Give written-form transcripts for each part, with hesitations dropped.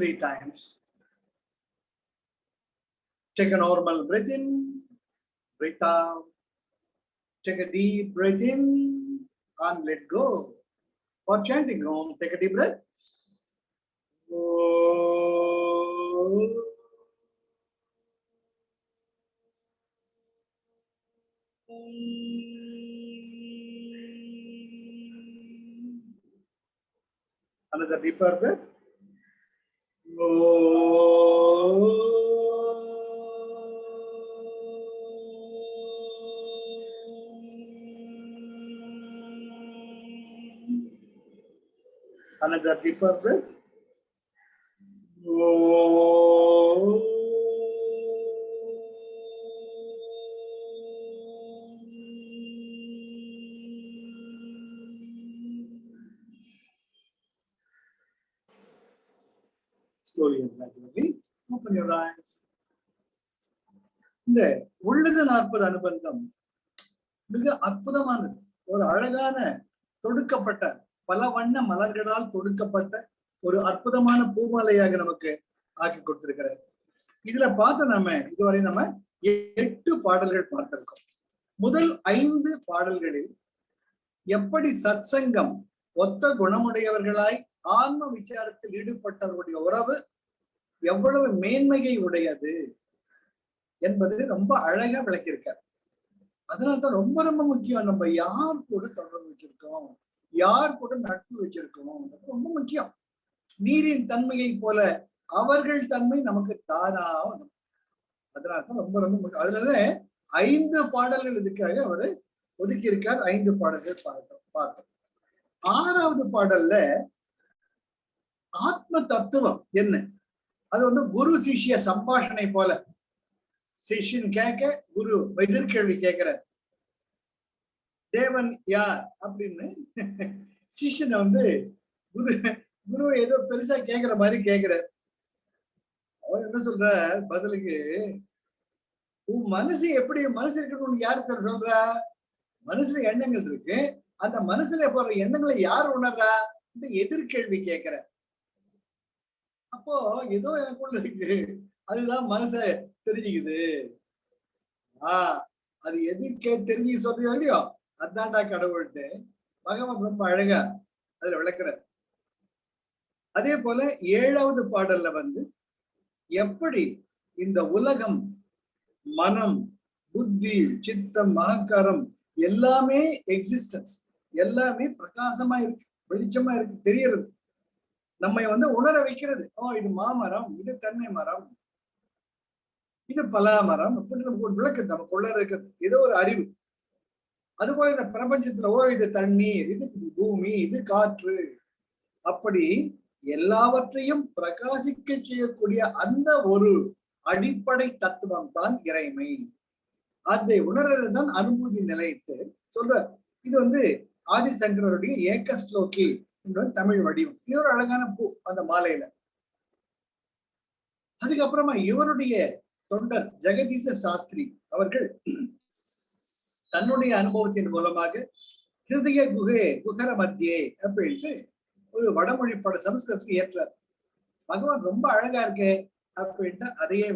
3 times. Take a normal breath in, breathe out. Take a deep breath in and let go. For chanting Om, take a deep breath. Another deeper breath. Another deeper breath. Slowly and gradually open your eyes. இந்த உள்ளது 40 அனுபந்தம் மிக அற்புதமானது. ஒரு அழகான தொடுக்கப்பட்ட பல வண்ண மலர்களால் தொடுக்கப்பட்ட ஒரு அற்புதமான பூமாலையாக நமக்கு ஆக்கி கொடுத்திருக்கிறார். இதுல பார்த்த இதுவரை நம்ம 8 பாடல்கள் பார்த்திருக்கோம். முதல் 5 பாடல்களில் எப்படி சத்சங்கம் ஒத்த குணமுடையவர்களாய் ஆன்ம விசாரத்தில் ஈடுபட்டவருடைய உறவு எவ்வளவு மேன்மையை உடையது என்பது ரொம்ப அழகா விளக்கியிருக்கார். அதனால்தான் ரொம்ப ரொம்ப முக்கியம். நம்ம யார் கூட தொடர்பு வச்சிருக்கோம், யார் கூட நட்பு வச்சிருக்கோம், ரொம்ப முக்கியம். நீரின் தன்மையை போல அவர்கள் தன்மை நமக்கு தானா. அதனால்தான் ரொம்ப ரொம்ப முக்கியம். அதனால 5 பாடல்கள் இதுக்காக அவரு ஒதுக்கி இருக்கார். 5 பாடல்கள் பார்த்தோம். 6வது பாடல்ல ஆத்ம தத்துவம் என்ன, அது குரு சிஷ்ய சம்பாஷணை போல. சிஷ்யன் கேட்க குரு எதிர்கேள்வி கேட்கிற, தேவன் யார் அப்படின்னு சிஷ்யனை குரு ஏதோ பெருசா கேட்கிற மாதிரி கேட்கிற. அவர் என்ன சொல்ற பதிலுக்கு, உன் மனசு எப்படி மனசு இருக்கணும்னு யாரு சொல்றா? மனசுல எண்ணங்கள் இருக்கு, அந்த மனசுல போற எண்ணங்களை யார் உணர்றா? இந்த எதிர்கேள்வி கேட்கிற. அப்போ ஏதோ எனக்குள்ள இருக்கு, அதுதான் மனச தெரிஞ்சுக்குது. அது எதிர்கே தெரிஞ்சு சொல்றியோ இல்லையோ, அதான்டா கடவுள்ட்டு பகவான் ரொம்ப அழகா அதுல விளக்குற. அதே போல 7வது பாடல்ல எப்படி இந்த உலகம், மனம், புத்தி, சித்தம், அகங்காரம் எல்லாமே எக்ஸிஸ்டன்ஸ், எல்லாமே பிரகாசமா இருக்கு, வெளிச்சமா இருக்கு, தெரியறது, நம்மை உணர வைக்கிறது. இது மாமரம், இது தென்னை மரம், இது பலா மரம், அப்படி நமக்கு ஒரு விளக்குது, நமக்கு உள்ள இருக்கிறது ஏதோ ஒரு அறிவு. அதுபோல இந்த பிரபஞ்சத்துல இது தண்ணீர், இது பூமி, இது காற்று, அப்படி எல்லாவற்றையும் பிரகாசிக்க செய்யக்கூடிய அந்த ஒரு அடிப்படை தத்துவம் தான் இறைமை. அதை உணர்றதுதான் அனுபூதி நிலையிட்டு சொல்ற. இது ஆதிசங்கரருடைய ஏக ஸ்லோகி தமிழ் வடிவம். இது ஒரு அழகான பூ அந்த மாலையில. அதுக்கப்புறமா இவருடைய தொண்டர் ஜெகதீச சாஸ்திரி அவர்கள் தன்னுடைய அனுபவத்தின் மூலமாக ஹிருதய குகர மத்தியே அப்படின்ட்டு ஒரு வடமொழி பாட சமஸ்கிருதத்துக்கு ஏற்றார். பகவான் ரொம்ப அழகா இருக்கே அப்படின்ட்டு அதையே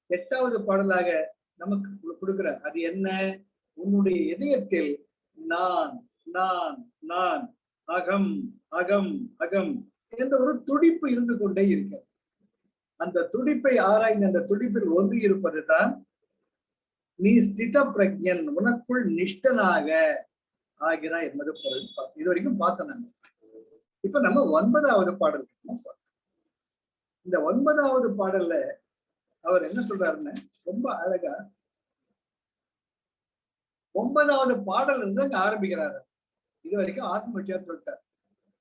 8வது பாடலாக நமக்கு கொடுக்கிறார். அது என்ன? உன்னுடைய இதயத்தில் நான் நான் நான், அகம் அகம் அகம் என்ற ஒரு துடிப்பு இருந்து கொண்டே இருக்க. அந்த துடிப்பை ஆராய்ந்து அந்த துடிப்பில் ஒன்றி இருப்பதுதான் நீ ஸ்தித பிரக்ஞன், உனக்குள் நிஷ்டனாக ஆகிறாய் என்பது பொருள். இது வரைக்கும் பார்த்தோம். இப்ப நம்ம 9வது பாடல். இந்த 9வது பாடல்ல அவர் என்ன சொல்றாருன்னு ரொம்ப அழகா 9வது பாடல் இருந்து அங்க ஆரம்பிக்கிறாரு. இது வரைக்கும் ஆத்ம விசாரம் சொல்லிட்டார்.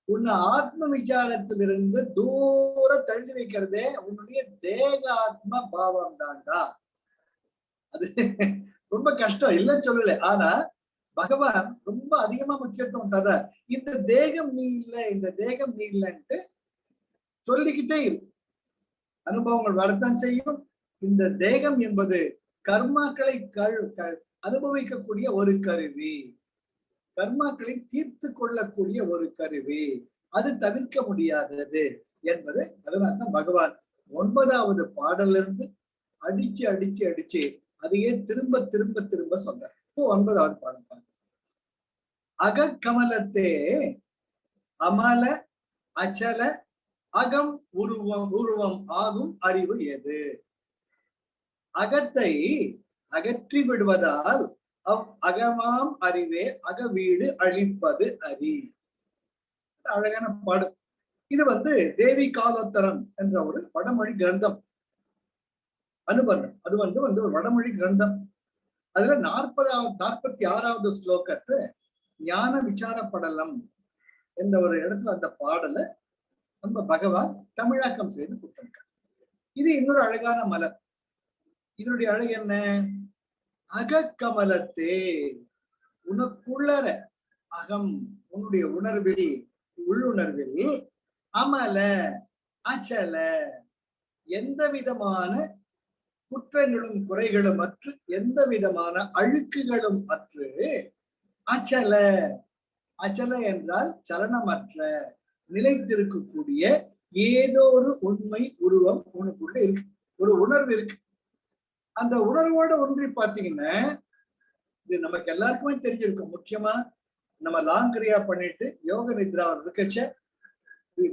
உன்னை ஆத்ம விசாரத்திலிருந்து தூர தள்ளி வைக்கிறதே உன்னுடைய தேக ஆத்ம பாவம் தான்டா. அது ரொம்ப கஷ்டம் இல்லைன்னு சொல்லல. ஆனா பகவான் ரொம்ப அதிகமா முக்கியத்துவம் தர, இந்த தேகம் நீ இல்லை, இந்த தேகம் நீ இல்லைன்ட்டு சொல்லிக்கிட்டே இருக்கு. அனுபவங்கள் வரத்தான் செய்யும். இந்த தேகம் என்பது கர்மாக்களை அனுபவிக்கக்கூடிய ஒரு கருவி, கர்மாக்களை தீர்த்து கொள்ளக்கூடிய ஒரு கருவி, அது தவிர்க்க முடியாதது. என்பது. அதனால்தான் பகவான் 9வது பாடல்ல இருந்து அடிச்சு அடிச்சு அடிச்சு அதையே திரும்ப திரும்ப திரும்ப சொல்றார். இப்போ 9வது பாடல். அகக்கமலத்தே அமல அச்சல அகம் உருவம் ஆகும் அறிவு எது? அகத்தை அகற்றி விடுவதால் அகமாம் அறிவே அகவீடு அழிப்பது அறி. அழகான பாடு. இது தேவி காலோத்தரம் என்ற ஒரு வடமொழி கிரந்தம், அனுபந்தம். அது ஒரு வடமொழி கிரந்தம். அதுல 46வது ஸ்லோகத்தை ஞான விசார படலம் என்ற ஒரு இடத்துல அந்த பாடலை நம்ம பகவான் தமிழாக்கம் செய்து கொடுத்திருக்கார். இது இன்னொரு அழகான மலர். இதனுடைய அழகு என்ன? அகக்கமலத்தே, உனக்குள்ளர அகம், உன்னுடைய உணர்வில், உள்ளுணர்வில், அமல அச்சல, எந்த விதமான குற்றங்களும் குறைகளும் அற்று, எந்த விதமான அழுக்குகளும் அற்று, அச்சல, அச்சல என்றால் சலனமற்ற, நிலைத்திருக்கக்கூடிய ஏதோ ஒரு உண்மை உருவம் உனக்குள்ள இருக்கு, ஒரு உணர்வு இருக்கு. அந்த உணர்வோட ஒன்றி பார்த்தீங்கன்னா, இது நமக்கு எல்லாருக்குமே தெரிஞ்சிருக்கும். முக்கியமா நம்ம லாங்கிரியா பண்ணிட்டு யோக நித்ரா இருக்கச்ச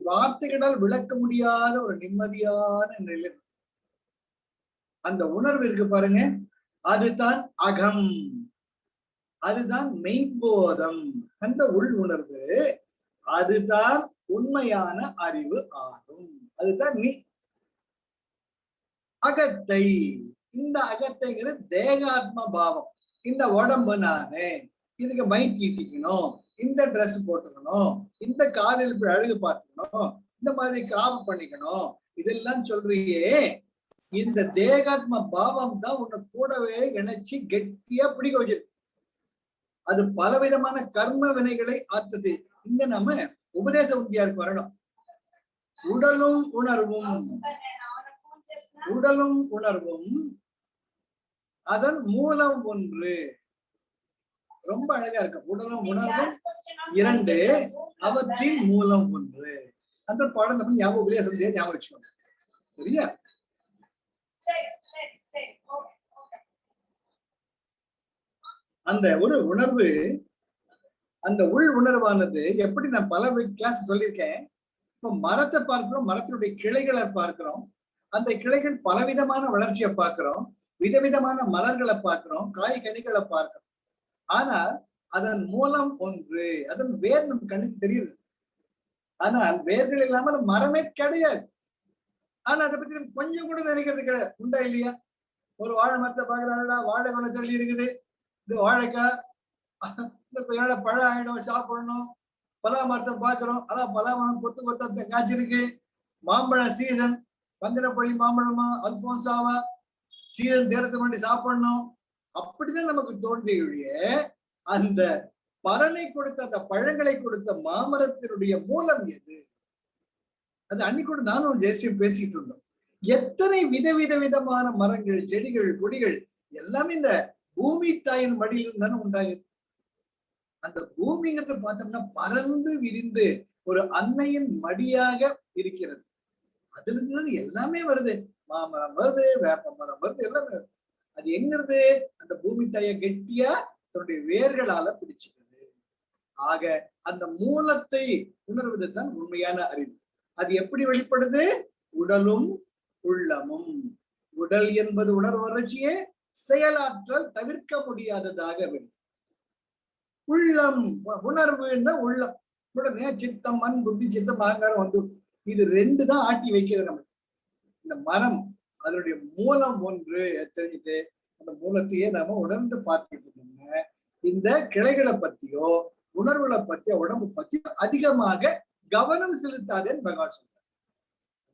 வார்த்தைகளால் விளக்க முடியாத ஒரு நிம்மதியான நிலை, அந்த உணர்வு இருக்கு பாருங்க, அதுதான் அகம், அதுதான் மெய்போதம். அந்த உள் உணர்வு அதுதான் உண்மையான அறிவு ஆகும். அதுதான் நீ. அகத்தை, இந்த அகத்தைங்கிறது தேகாத்ம பாவம். இந்த உடம்பு நானு, இதுக்கு மை தீட்டிக்கணும், இந்த ட்ரெஸ் போட்டுக்கணும், இந்த காதல் இப்படி அழகு பார்த்துக்கணும், இந்த மாதிரி கிராப் பண்ணிக்கணும், இதெல்லாம் சொல்றியே, இந்த தேகாத்ம பாவம் தான் உன்னை கூடவே இணைச்சு கெட்டியா பிடிக்க வச்சிருக்கு. அது பலவிதமான கர்ம வினைகளை ஆற்ற செய்யும். இங்க நம்ம உபதேச உத்தியாருக்கு வரணும். உடலும் உணர்வும், உடலும் உணர்வும் அதன் மூலம் ஒன்று. ரொம்ப அழகா இருக்கு. உடலும் உணர்வும் இரண்டு, அவற்றின் மூலம் ஒன்று. அந்த பாடம் நம்ம ஞாபகம் உபதேச உத்தியா ஞாபகம் வச்சுக்கணும். சரியா? அந்த ஒரு உணர்வு, அந்த உள் உணர்வானது எப்படி நான் பல கிளாஸ் சொல்லியிருக்கேன். இப்போ மரத்தை பார்க்கிறோம், மரத்தினுடைய கிளைகளை பார்க்கிறோம், அந்த கிளைகள் பலவிதமான வளர்ச்சியை பார்க்கிறோம், விதவிதமான மலர்களை பார்க்கிறோம், காய் கனிகளை பார்க்கிறோம். ஆனால் அதன் மூலம் ஒன்று, அதன் வேர் நம் கண்ணுக்கு தெரியுது. ஆனால் வேர்கள் இல்லாமல் மரமே கிடையாது. ஆனா அதை பத்தி கொஞ்சம் கூட நினைக்கிறது கிடையாது. உண்டா இல்லையா? ஒரு வாழை மரத்தை பார்க்கிறாங்களா, வாழை கொலை சொல்லி இருக்குது, இது வாழைக்காய், இந்த பழம் ஆயிடும், சாப்பிடணும். பலா மரத்தை பார்க்கிறோம், அதான் பலா மரம் கொத்து கொத்த காய்ச்சிருக்கு. மாம்பழம் சீசன், பங்கனப்பள்ளி மாம்பழமா, அல்போன்சாவா, சீசன் தேரத்துக்கு வேண்டி சாப்பிடணும். அப்படிதான் நமக்கு தோன்றிய அந்த பலனை கொடுத்த, அந்த பழங்களை கொடுத்த மாமரத்தினுடைய மூலம் எது? அது அன்னைக்கு நானும் ஜெயஸ்ரீயும் பேசிட்டு இருந்தோம். எத்தனை விதமான மரங்கள், செடிகள், கொடிகள் எல்லாமே இந்த பூமி தாயின் மடியிலிருந்து தானே உண்டாகுது. அந்த பூமிங்கிறது பார்த்தோம்னா பறந்து விரிந்து ஒரு அன்னையின் மடியாக இருக்கிறது. அதுல இருந்து எல்லாமே வருது. மாமரம் வருது, வேப்ப மரம் வருது, எல்லாமே வருது. அது எங்கிறது? அந்த பூமி தாயை கெட்டியா தன்னுடைய வேர்களால பிடிச்சுக்கிறது. ஆக அந்த மூலத்தை உணர்வது தான் உண்மையான அறிவு. அது எப்படி வெளிப்படுது? உடலும் உள்ளமும். உடல் என்பது உணர்வு வளர்ச்சியே, செயலாற்றல் தவிர்க்க முடியாததாக வெளி. உள்ளம், உணர்வு உள்ளம். உடனே சித்தம், மண், புத்தி, சித்தம், அகங்காரம் வந்து இது ரெண்டு தான் ஆட்டி வைக்கிறது நம்ம. இந்த மரம் அதனுடைய மூலம் ஒன்று தெரிஞ்சுட்டு அந்த மூலத்தையே நாம உணர்ந்து பார்த்துக்கிட்டு இருந்தோம்னா இந்த கிளைகளை பத்தியோ உணர்வுகளை பத்தியோ உடம்பு பத்தியோ அதிகமாக கவனம் செலுத்தாதேன்னு பகவான் சொல்றார்.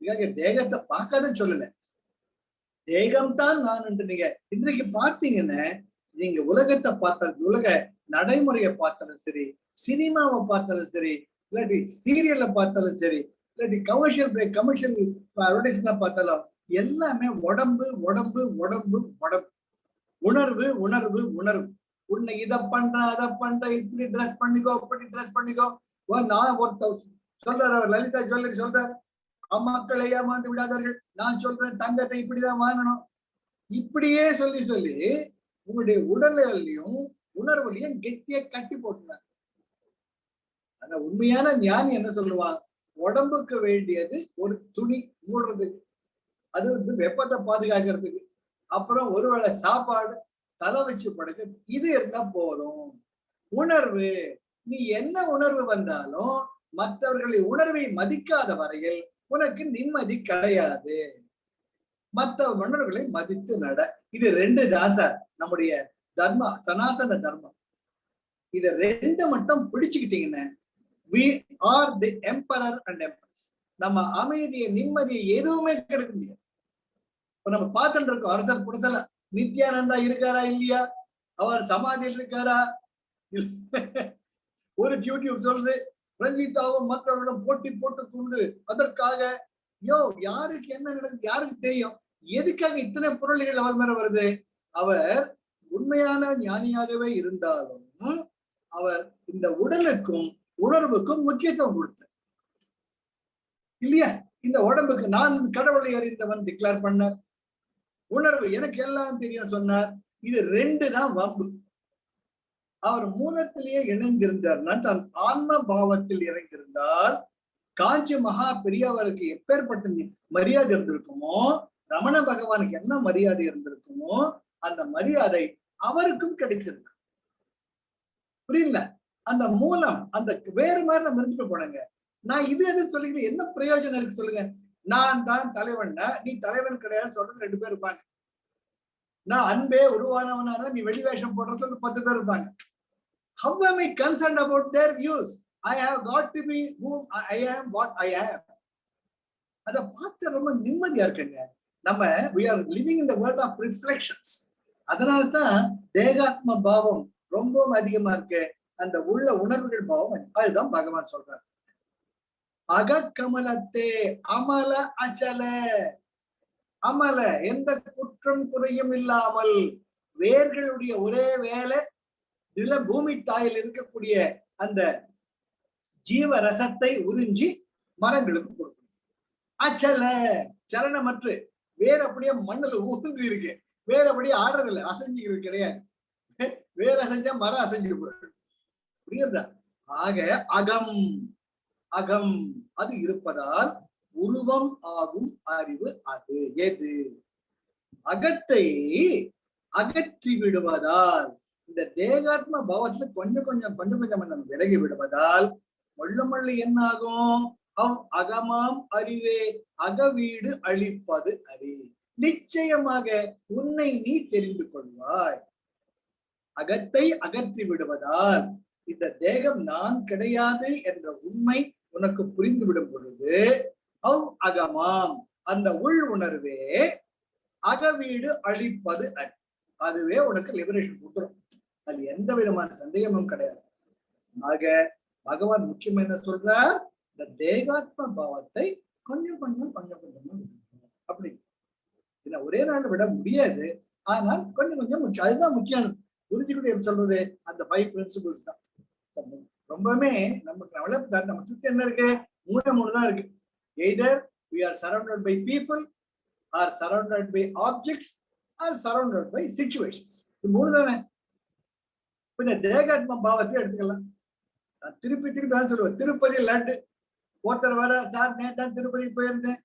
அதுக்காக தேகத்தை பார்க்காதன்னு சொல்லல, தேகம்தான் நான். நீங்க இன்றைக்கு பார்த்தீங்கன்னா, நீங்க உலகத்தை பார்த்தாலும், உலக நடைமுறையை பார்த்தாலும் சரி, சினிமாவை பார்த்தாலும் சரி, இல்லாட்டி சீரியல்ல பார்த்தாலும் சரி, இல்லாட்டி கமர்ஷியல் அட்வர்டைஸ்மெண்ட் பார்த்தாலும் எல்லாமே உடம்பு உடம்பு உடம்பு உடம்பு, உணர்வு உணர்வு உணர்வு. உன்னை இதை பண்ற, அதை பண்ற, இப்படி ட்ரெஸ் பண்ணிக்கோ, அப்படி ட்ரெஸ் பண்ணிக்கோ. நான் ஒருத்த சொல்ற, லலிதா ஜுவல்லரி சொல்ற, மக்களை ஏமாந்து விடாதார்கள், நான் சொல்றேன் தங்கத்தை இப்படிதான் வாங்கணும், இப்படியே சொல்லி சொல்லி உங்களுடைய உடலையும் உணர்வுலையும் கெட்டிய கட்டி போட்டுனார். ஆனா உண்மையான ஞானி என்ன சொல்லுவான், உடம்புக்கு வேண்டியது ஒரு துணி மூடுறதுக்கு, அது வெப்பத்தை பாதுகாக்கிறதுக்கு, அப்புறம் ஒருவேளை சாப்பாடு, தலை வச்சு படுக்க, இது இருந்தா போதும். உணர்வு, நீ என்ன உணர்வு வந்தாலும் மற்றவர்களை உணர்வை மதிக்காத வரையில் உனக்கு நிம்மதி கிடையாது. மற்ற உணர்வுகளை மதித்து நட. இது 2 தான் சார் நம்முடைய தர்மம், சனாதன தர்மம். இத 2 மட்டும் பிடிச்சுக்கிட்டீங்கன்னா we are the emperor and empress. நம்ம அமைதியை நிம்மதியை எதுவுமே கிடைக்க முடியாது. இப்ப நம்ம பார்த்துட்டு இருக்கோம் அரசர் புரசல, நித்யானந்தா இருக்காரா இல்லையா, அவர் சமாதியில் இருக்காரா? ஒரு யூடியூப் சொல்றது ரஞ்சிதாவும் மற்றவர்களும் போட்டி போட்டுக் கொண்டு அதற்காக, யாருக்கு என்ன நடக்குது யாருக்கு தெரியும், எதுக்காக இத்தனை பொருள்கள் அவர் மேல வருது? அவர் உண்மையான ஞானியாகவே இருந்தாலும் அவர் இந்த உடலுக்கும் உணர்வுக்கும் முக்கியத்துவம் கொடுத்தார் இல்லையா? இந்த உடம்புக்கு நான் கடவுளை அறிந்தவன் டிக்ளேர் பண்ணார், உணர்வு எனக்கு எல்லாம் தெரியும் சொன்னார். இது 2 தான் வம்பு. அவர் மூலத்திலேயே இணைந்திருந்தார்னா, தன் ஆன்ம பாவத்தில் இணைந்திருந்தால் காஞ்சி மகா பெரியவருக்கு எப்பேற்பட்ட மரியாதை இருந்திருக்குமோ, ரமண பகவானுக்கு என்ன மரியாதை இருந்திருக்குமோ, அந்த மரியாதை அவருக்கும் கிடைத்திருக்கு. புரியல? அந்த மூலம் அந்த வேறு மாதிரி நம்ம இருந்துட்டு போனங்க. நான் இது எது சொல்லிக்கிறேன், என்ன பிரயோஜனம் இருக்கு சொல்லுங்க? நான் தான் தலைவன்னா நீ தலைவன் கிடையாது சொல்றது 2 பேர் இருப்பாங்க. நான் அன்பே உருவானவனா நீ வெளிவேஷம் போடுற சொல்லி 10 பேர் இருப்பாங்க. How am I concerned about their views? I have got to be whom I am, what I am. அத பார்த்து ரொம்ப நிம்மதியா இருக்குங்க. நம்ம we are living in the world of reflections. அதனால்தான் தேகாத்ம பாவம் ரொம்பவும் அதிகமா இருக்கு. அந்த உள்ள உணர்வுகள் பாவம், அதுதான் பகவான் சொல்றார். அகக்கமலத்தே அமல அச்சல, அமல எந்த குற்றம் குறையும் இல்லாமல் வேர்களுடைய ஒரே வேலை இதுல பூமி தாயில் இருக்கக்கூடிய அந்த ஜீவ ரசத்தை உறிஞ்சி மரங்களுக்கு கொடுக்கணும். அச்சல சலனமற்று வேற அப்படியே மண்ணுல ஊந்து இருக்கு, வேற அப்படியே ஆடுறதில்லை, அசைஞ்சுக்கிறது கிடையாது. வேற அசைஞ்சா மரம் அசைஞ்சு போயிடும். புரியுறதா? ஆக அகம், அகம் அது இருப்பதால் உருவம் ஆகும் அறிவு அது எது? அகத்தை அகற்றி விடுவதால், இந்த தேகாத்ம பாவத்துல கொஞ்சம் கொஞ்சம் நம்ம விலகி விடுவதால் மொள்ள என்ன ஆகும்? அகமாம் அறிவே அகவீடு அழிப்பது அறி. நிச்சயமாக உன்னை நீ தெரிந்து கொள்வாய். அகத்தை அகற்றி விடுவதால் இந்த தேகம் நான் கிடையாது என்ற உண்மை உனக்கு புரிந்துவிடும் பொழுது அகமாம் அந்த உள் உணர்வே அகவீடு அழிப்பது அறி. அதுவே உனக்கு லிபரேஷன் கொடுத்துரும். அது எந்த விதமான சந்தேகமும் கிடையாது. ஆக பகவான் முக்கியம் என்ன சொல்றார்? இந்த தேகாத்ம பாவத்தை கொஞ்சம் கொஞ்சம் அப்படி ஒரே நாள் விட முடியாது. ஆனால் கொஞ்சம் கொஞ்சம் முக்கியம். அதுதான் முக்கியம். புரிஞ்சுக்கிட்டே சொல்றது அந்த 5 பிரின்சிபிள்ஸ் தான். ரொம்பவுமே நமக்கு வளர்ப்பு நம்ம சுத்தி என்ன இருக்கு? 3 தான் இருக்கு. Either we are surrounded by people, or surrounded by objects, or surrounded by situations. இது 3 தானே. இந்த தேகாத்ம பாவத்தை எடுத்துக்கலாம். நான் திருப்பி தான் சொல்லுவேன். திருப்பதி லட்டு ஒருத்தர் வர, சார் நேத்தான் திருப்பதி போயிருந்தேன்,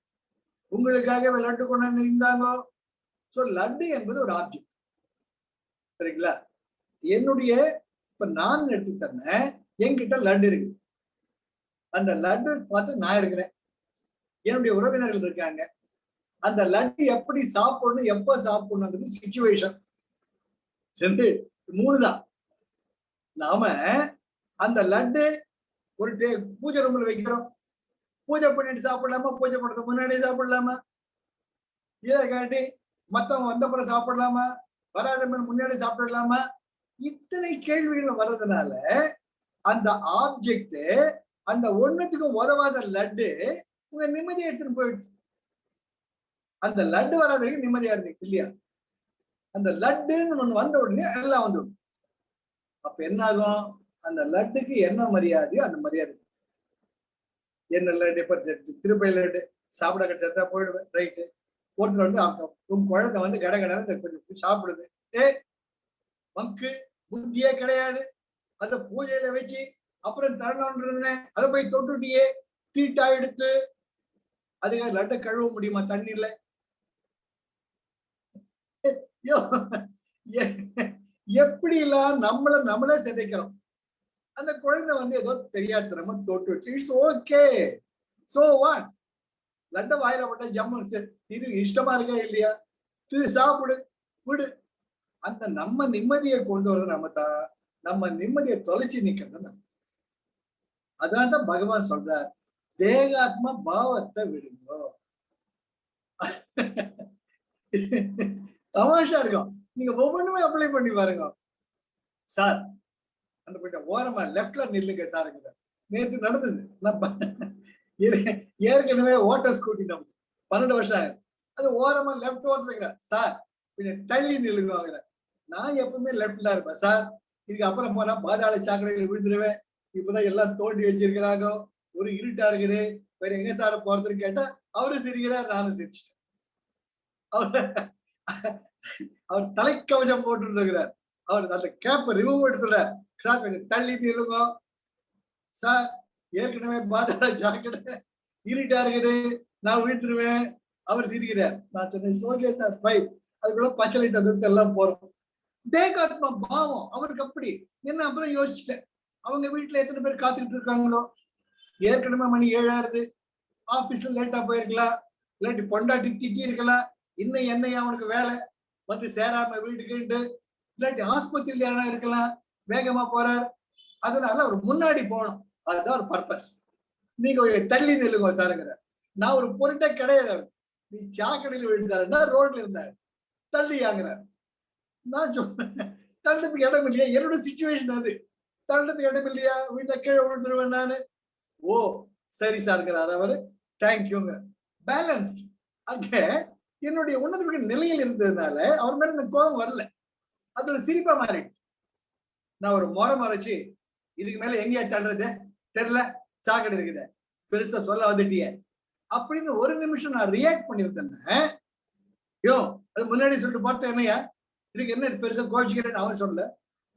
உங்களுக்காக லட்டு கொண்டு இருந்தாங்க. சோ லட்டு என்பது ஒரு ஆப்ஜெக்ட், சரிங்களா? என்னுடைய இப்ப நான் எடுத்துட்டேன், என்கிட்ட லட்டு இருக்கு. அந்த லட்டு பார்த்து நான் இருக்கிறேன், என்னுடைய உறவினர்கள் இருக்காங்க. அந்த லட்டு எப்படி சாப்பிடணும், எப்ப சாப்பிடணுங்கிறது சிச்சுவேஷன். 3 தான். நாம அந்த லட்டு ஒரு பூஜை ரூம்ல வைக்கிறோம். பூஜை பண்ணிட்டு சாப்பிடலாமா, பூஜை பண்றதுக்கு முன்னாடி சாப்பிடலாமா, இதை காட்டி மத்தவங்க வந்தப்புறம் சாப்பிடலாமா, வராத மாதிரி முன்னாடி சாப்பிடலாமா, இத்தனை கேள்விகள் வர்றதுனால அந்த ஆப்ஜெக்ட் அந்த ஒண்ணுத்துக்கும் உதவாத லட்டு உங்க நிம்மதியை எடுத்துட்டு போயிடுச்சு. அந்த லட்டு வராதவரைக்கும் நிம்மதியா இருந்தீங்க இல்லையா? அந்த லட்டுன்னு ஒண்ணு வந்த உடனே எல்லாம் வந்துடும். அப்ப என்ன ஆகும்? அந்த லட்டுக்கு என்ன மரியாதையோ அந்த மரியாதை. என்ன லட்டு? இப்ப திருப்பதி லட்டு சாப்பிட கிடைச்சா போயிடுவேன், ரைட்டு. ஒருத்தர் வந்து உன் குழந்தை வந்து கட கடன்னு கொஞ்சம் சாப்பிடுது. மக்கு புத்தியே கிடையாது. அந்த பூஜையில வச்சு அப்புறம் தரணும்ன்றதுன்னு அதை போய் தொட்டுட்டியே, தீட்டா எடுத்து அதுக்கு லட்டை கழுவ முடியுமா தண்ணீர்ல? எப்படி எல்லாம் நம்மளே சிதைக்கிறோம். அந்த குழந்தை வந்து ஏதோ தெரியாதனமா தொட்டு, இட்ஸ் ஓகே, சோ வாட், லட்டை வாயில போட்ட ஜம்மு, இது இஷ்டமா இருக்கா இல்லையா, இது சாப்பிடு விடு. அந்த நம்ம நிம்மதியை கொண்டு வர்றது நம்ம நிம்மதியை தொலைச்சி நிக்கிறது. அதான் பகவான் சொல்றார், தேகாத்ம பாவத்தை விடுங்கோ. தமாஷா இருக்கும். நீங்க ஒவ்வொன்றுமே அப்ளை பண்ணி பாருங்க. சார் அந்த கொஞ்சம் ஓரமா லெப்ட்ல நில்லுங்க சார். நேற்று நடந்தது. ஏற்கனவே ஓட்டர் ஸ்கூட்டி நம்ம 12 வருஷம் ஆகுது. அது ஓரமா லெப்ட் ஓட்டுறதுங்கிற சார் கொஞ்சம் தள்ளி நில்லுங்க. நான் எப்பவுமே லெப்ட்ல இருப்பேன் சார். இதுக்கு அப்புறம் போனா பாதாள சாக்கடையில் விழுந்துருவேன். இப்பதான் எல்லாம் தோண்டி வச்சிருக்கிறாங்க, ஒரு இருட்டா இருக்குது, வேற எங்க சார போறதுன்னு கேட்டா அவரு சிரிக்கிறார், நானும் சிரிச்சிட்டேன். அவர் தலைக்கவசம் போட்டு இருக்கிறார். அவர் அந்த கேப்பை ரிமூவ் பண்ணி சொல்றார், சார் கொஞ்சம் தள்ளி நில்லுங்க சார், ஏற்கனவே பாதாள சாக்கடை இருட்டா இருக்குது, நான் விழுந்துருவேன். அவர் சிரிக்கிறார். நான் சொன்னேன் ஓகே சார் ஃபைன். அதுக்குள்ள பச்சை லைட் வந்துட்டு எல்லாம் போறோம். தேகாத்மா பாவம் அவருக்கு அப்படி. என்ன அப்புறம் யோசிச்சிட்டேன், அவங்க வீட்டுல எத்தனை பேர் காத்துக்கிட்டு இருக்காங்களோ, ஏற்கனவே மணி 7 ஆகுது, ஆபீஸ்ல லேட்டா போயிருக்கலாம், இல்லாட்டி பொண்டாட்டி திட்டி இருக்கலாம், இன்னும் என்னையா அவனுக்கு வேலை வந்து சேராம வீட்டுக்குன்ட்டு, இல்லாட்டி ஆஸ்பத்திரியில யாரா இருக்கலாம், வேகமா போறார். அதனால அவர் முன்னாடி போகணும், அதுதான் ஒரு பர்பஸ். நீங்க தள்ளி நில்லுங்க சாருங்கிற. நான் ஒரு பொருட்டே கிடையாது. நீ சாக்கடையில் விழுந்தாருன்னா ரோட்ல இருந்தாரு, தள்ளி ஆகுறாரு. நான் சொன்னேன் தள்ளதுக்கு இடம் இல்லையா, என்னோட சிச்சுவேஷன் அது, தள்ளதுக்கு இடம் இல்லையா, வீட்டுல கீழே விழுந்துருவேன் நானு. ஓ சரி சார்ங்கிறார் அவரு, தேங்க்யூங்க. பேலன்ஸ்ட். அங்க என்னுடைய உணர்வுகள் நிலையில் இருந்ததுனால அவர் மேல எனக்கு கோபம் வரல, அது ஒரு சிரிப்பா மாறிடுச்சு. நான் ஒரு முறை மறைச்சு இதுக்கு மேல எங்கேயா தள்ளுறது தெரியல, சாக்கடை இருக்குது, பெருசா சொல்ல வந்துட்டிய அப்படின்னு ஒரு நிமிஷம் நான் ரியாக்ட் பண்ணிருந்தேன். யோ அது முன்னாடி சொல்லிட்டு பார்த்தேன், என்னையா இதுக்கு என்ன பெருசா கோச்சிக்கிறேன்னு அவன் சொல்லல.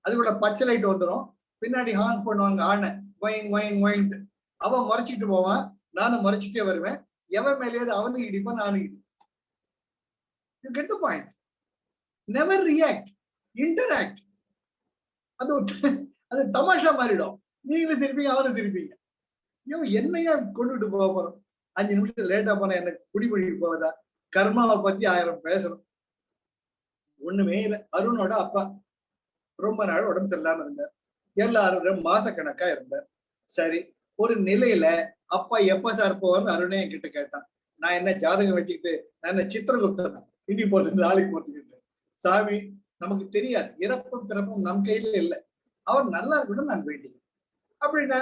அதுக்குள்ள பச்சை லைட் வந்துடும், பின்னாடி ஹார்ன் பண்ணுவாங்க, ஆன ஒயின் ஒயின் ஒயின்ட்டு. அவன் மறைச்சிட்டு போவான், நானும் மறைச்சிட்டே வருவேன். எவன் மேலேயாவது அவனுக்கு இடிப்பான், நானும் இடிப்பேன். You get the point. Never react, interact. அது தமாஷா மாறிடும். நீங்களும் சிரிப்பீங்க, அவரும் சிரிப்பீங்க. என்னையா கொண்டுட்டு போக போறோம், 5 நிமிஷத்துல லேட்டா போனா எனக்கு குடிபடிக்கு போவதா, கர்மாவை பத்தி 1000 பேசணும். ஒண்ணுமே இல்லை. அருணோட அப்பா ரொம்ப நாள் உடம்பு சரியில்லாம இருந்தார், எல்லாரும் மாச கணக்கா இருந்தார். சரி, ஒரு நிலையில அப்பா எப்ப சார் போவார்னு அருணே என்கிட்ட கேட்டான். நான் என்ன ஜாதகம் வச்சுக்கிட்டு, நான் என்ன சித்திரகுப்தன் இன்னி போறது நாளைக்கு போட்டுக்கிட்டு? சாமி நமக்கு தெரியாது, இறப்பும் பிறப்பும் நம் கையில இல்லை, அவர் நல்லா இருக்கணும் நான் வேண்டியது அப்படின்னா.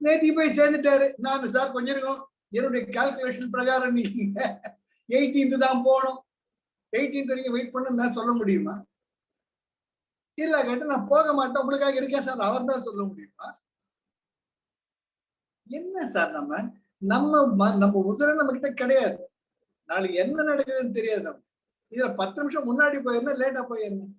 நேற்று போய் சேர்ந்துட்டாரு. நான் சார் கொஞ்சம் இருக்கும், என்னுடைய கால்குலேஷன் பிரகாரம் நீங்க 18th தான் போகணும், 18th வரைக்கும் வெயிட் பண்ண சொல்ல முடியுமா? இல்ல கேட்டு நான் போக மாட்டேன், உங்களுக்காக இருக்கேன் சார், அவர் தான் சொல்ல முடியுமா? என்ன சார் நம்ம உசுர நம்ம கிட்ட கிடையாது, நாளைக்கு என்ன நடக்குதுன்னு தெரியாது. நம்ம இதுல 10 நிமிஷம் முன்னாடி போயிருந்தா லேட்டா போயிருந்தேன்.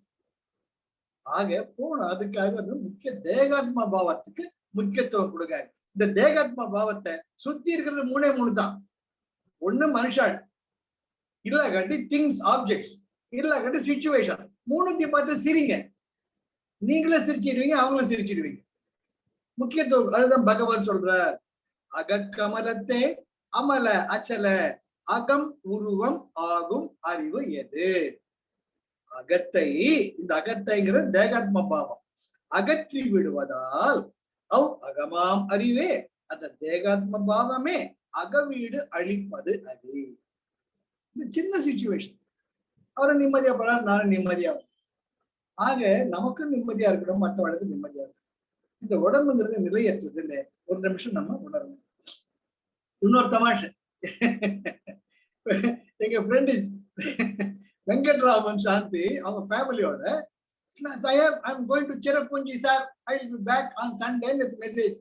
ஆக போகணும். அதுக்காக முக்கிய தேகாத்மா பாவத்துக்கு முக்கியத்துவம் கொடுக்காது. இந்த தேகாத்மா பாவத்தை சுத்தி இருக்கிறது 3 தான். ஒண்ணு மனுஷாள், இல்ல கட்டி திங்ஸ் ஆப்ஜெக்ட்ஸ், இல்ல கட்டி சிச்சுவேஷன். 3த்தையும் பார்த்து சிரிங்க. நீங்களும் சிரிச்சிடுவீங்க, அவங்களும் சிரிச்சிடுவீங்க. முக்கியத்துவம் அதுதான் பகவான் சொல்றார். அகக்கமலத்தே அமல அச்சல அகம் உருவம் ஆகும் அறிவு எது? அகத்தை, இந்த அகத்தைங்கிற தேகாத்ம பாவம் அகற்றி விடுவதால் அவ் அகமாம் அறிவே, அந்த தேகாத்ம பாவமே அகவீடு அழிப்பது அது. இந்த சின்ன சிச்சுவேஷன், அவரை நிம்மதியா போறாரு, நானும் நிம்மதியா. ஆக நமக்கும் நிம்மதியா இருக்கணும், மற்றவர்களுக்கு நிம்மதியா இருக்கணும். இந்த உடம்புங்கிறது நிலையற்றது இல்லை. ஒரு நிமிஷம் நம்ம உணரணும். இன்னொரு தமாஷை, எங்க ஃப்ரெண்டு வெங்கட்ராமன் சாந்தி அவங்க ஃபேமிலியோட I'm going to Cherrapunji sir, I will be back on Sunday with message.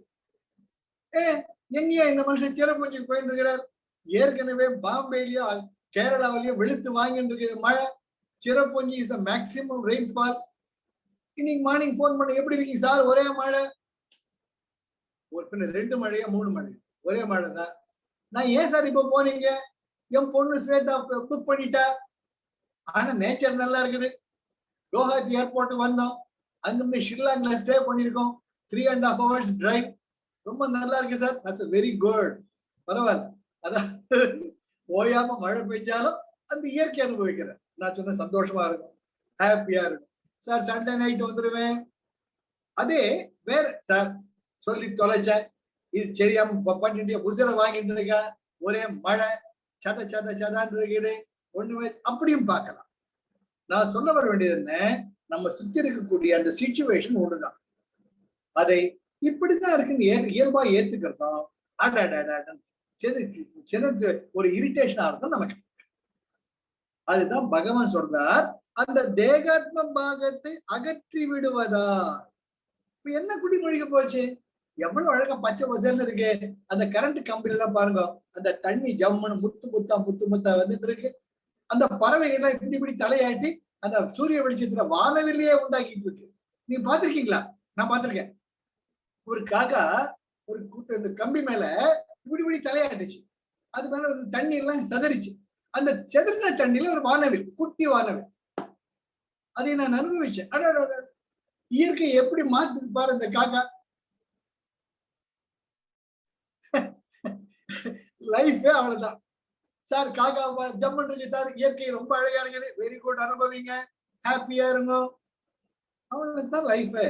எங்கேயா இந்த மனுஷன் செரப்புஞ்சிக்கு போயிட்டு இருக்கிறார்? ஏற்கனவே பாம்பேலயும் கேரளாவிலயும் வெளுத்து வாங்கிட்டு இருக்கு மழை. சிரப்புஞ்சி இஸ் மேக்சிமம் ரெயின்ஃபால். இன்னைக்கு மார்னிங் போன் பண்ண எப்படி இருக்கீங்க சார்? ஒரே மழை. ஒரு பின்ன 2 மழையா 3 மழை? ஒரே மழை தான். நான் ஏன் சார் இப்ப போனீங்க? என் பொண்ணு ஸ்வேதா புக் பண்ணிட்டா. ஆனா நேச்சர் நல்லா இருக்குது. குவஹாத்தி ஏர்போர்ட்டுக்கு வந்தோம். அங்கிருந்து ஷில்லாங்ல ஸ்டே பண்ணிருக்கோம். 3.5 hours டிரைவ். ரொம்ப நல்லா இருக்கு சார். That's very good. பரவாயில்ல. அதான் ஓயாம மழை பெய்ஞ்சாலும் அந்த இயற்கை அனுபவிக்கிறேன். நான் சொன்ன சந்தோஷமா இருக்கும், ஹாப்பியா இருக்கும். சார் சண்டே நைட் வந்துருவேன். அதே வேற சார் சொல்லி தொலைச்சேன், இது சரியாம பண்ணிட்டு உசுரை வாங்கிட்டு இருக்க, ஒரே மழை சதான்னு இருக்குது, ஒண்ணுமே அப்படியும் பார்க்கலாம். நான் சொல்ல வர வேண்டியது என்ன, நம்ம சுத்தி இருக்கக்கூடிய அந்த சிச்சுவேஷன் ஒண்ணுதான். அதை இப்படிதான் இருக்குன்னு இயல்பா ஏத்துக்கிறதும் ஒரு இரிட்டேஷனா இருக்கும் நமக்கு. அதுதான் பகவான் சொல்றார், அந்த தேகாத்ம பாகத்தை அகற்றி விடுவதா. இப்ப என்ன குடிமொழிக்கு போச்சு? எவ்வளவு அழகா பச்சை பசேல்னு இருக்கு. அந்த கரண்ட் கம்பில எல்லாம் பாருங்க, அந்த தண்ணி ஜம்முன்னு முத்து முத்தா வந்துட்டு இருக்கு. அந்த பறவைகள்லாம் இப்படி இப்படி தலையாட்டி அந்த சூரிய வெளிச்சத்துல வானவில்லையே உண்டாக்கிட்டு இருக்கு. நீங்க பாத்திருக்கீங்களா? நான் பாத்திருக்கேன். ஒரு காக்கா ஒரு இந்த கம்பி மேல இப்படி இப்படி தலையாட்டுச்சு. அது மேல தண்ணி எல்லாம் சதறிச்சு. அந்த செதறின தண்ணியில ஒரு வானவில், குட்டி வானவில். அதை நான் அனுபவிச்சேன். இயற்கை எப்படி மாத்து பாரு இந்த காக்கா. லைஃபே அவ்வளவுதான் சார். காக்கா ஜம்மன் இருக்கு சார், இயற்கை ரொம்ப அழகா இருக்குது, வெரி குட், அனுபவிங்க, ஹாப்பியா இருங்க, அவ்வளவுதான் லைஃபே.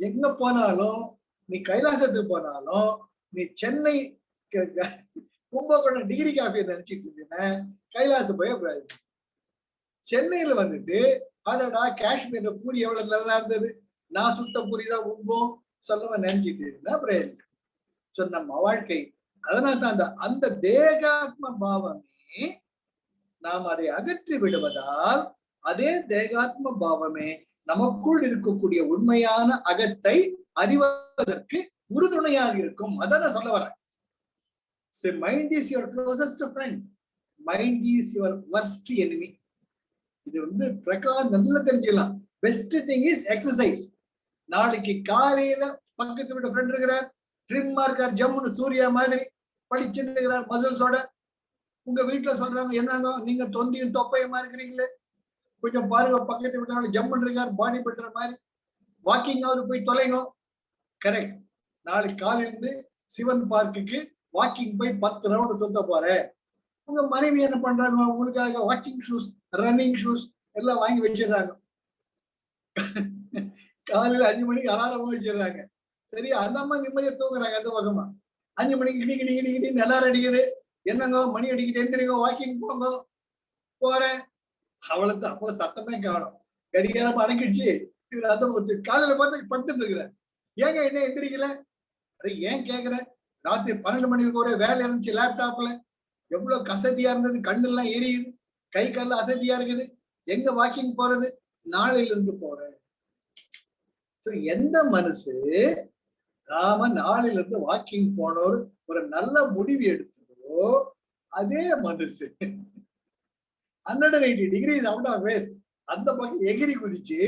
எங்க போனாலும், நீ கைலாசத்துக்கு போனாலும், நீ சென்னை கும்பகோணம் டிகிரி காஃபியை நினைச்சிட்டு இருந்தீங்கன்னா கைலாசம் போய் கூடாது. சென்னையில வந்துட்டு அடடா காஷ்மீர்ல பூரி எவ்வளவு நல்லா இருந்தது, நான் சுட்ட பூரி தான் உண்போம் சொல்லவன் நினைச்சிட்டு இருந்தா அப்புறம் நம்ம வாழ்க்கை. அதனால்தான் அந்த தேகாத்ம பாவமே நாம் அதை அகற்றி விடுவதால் அதே தேகாத்ம பாவமே நமக்குள் இருக்கக்கூடிய உண்மையான அகத்தை அறிவதற்கு உறுதுணையாக இருக்கும். அதான் நான் சொல்ல வரேன். Mind is your closest friend, mind is your worst enemy. இது வந்து பிரகாஷ் நல்லா தெரிஞ்சுக்கலாம். Best thing is exercise. நாளைக்கு காலையில பக்கத்து வீட்டு ஃப்ரெண்ட் இருக்கிறார், ட்ரிம்மா இருக்கார், ஜம்முன்னு சூர்யா மாதிரி படிச்சுட்டு இருக்கிறார் மசில்ஸோட. உங்க வீட்டுல சொல்றாங்க, என்னங்க நீங்க தொந்தியும் தொப்பையுமா இருக்கிறீங்களே, கொஞ்சம் பாருங்க பக்கத்து வீட்டு ஜம்முன்னு இருக்கார் பாடி பண்ற மாதிரி, வாக்கிங் ஆகுது போய் தொலைங்க. கரெக்ட். நாளைக்கு காலையிலிருந்து சிவன் பார்க்குக்கு வாக்கிங் போய் 10 ரவுண்ட் சுத்த போறேன். உங்க மனைவி என்ன பண்றாங்க, உங்களுக்காக வாக்கிங் ஷூஸ், ரன்னிங் ஷூஸ் எல்லாம் வாங்கி வச்சிடுறாங்க. காலையில 5 மணிக்கு அலாரம் வச்சிடுறாங்க. சரி, அந்த அம்மா நிம்மதியா தூங்குறாங்க. அந்த பக்கமா 5 மணிக்கு கிடி கிடி கிடி கிடி எல்லாரும் அடிக்குது, என்னங்க மணி அடிக்குது, எந்திரிங்க வாக்கிங் போங்க. போறேன், அவ்வளவுதான். அவ்வளவு சத்தமே காணும், கடிகாரம் அடங்கிடுச்சு. இவர் அந்த காலையில பார்த்து படுத்துட்டு இருக்கிறேன். ஏங்க என்ன எந்திரிக்கல? அதை ஏன் கேக்குறேன்? ராத்திரி 12 மணிக்கு கூட வேலை இருந்துச்சு லேப்டாப்ல, எவ்வளவு கசதியா இருந்தது, கண்ணு எல்லாம் எரியுது, கை கால அசதியா இருக்குது, எங்க வாக்கிங் போறது? நாளையில இருந்து போறேன். எந்த மனசு நாம நாளையில இருந்து வாக்கிங் போனோர் ஒரு நல்ல முடிவு எடுத்ததோ அதே மனசு 180 degrees அவுட் ஆஃப் வேஸ் அந்த பக்கம் எகிரி குதிச்சு,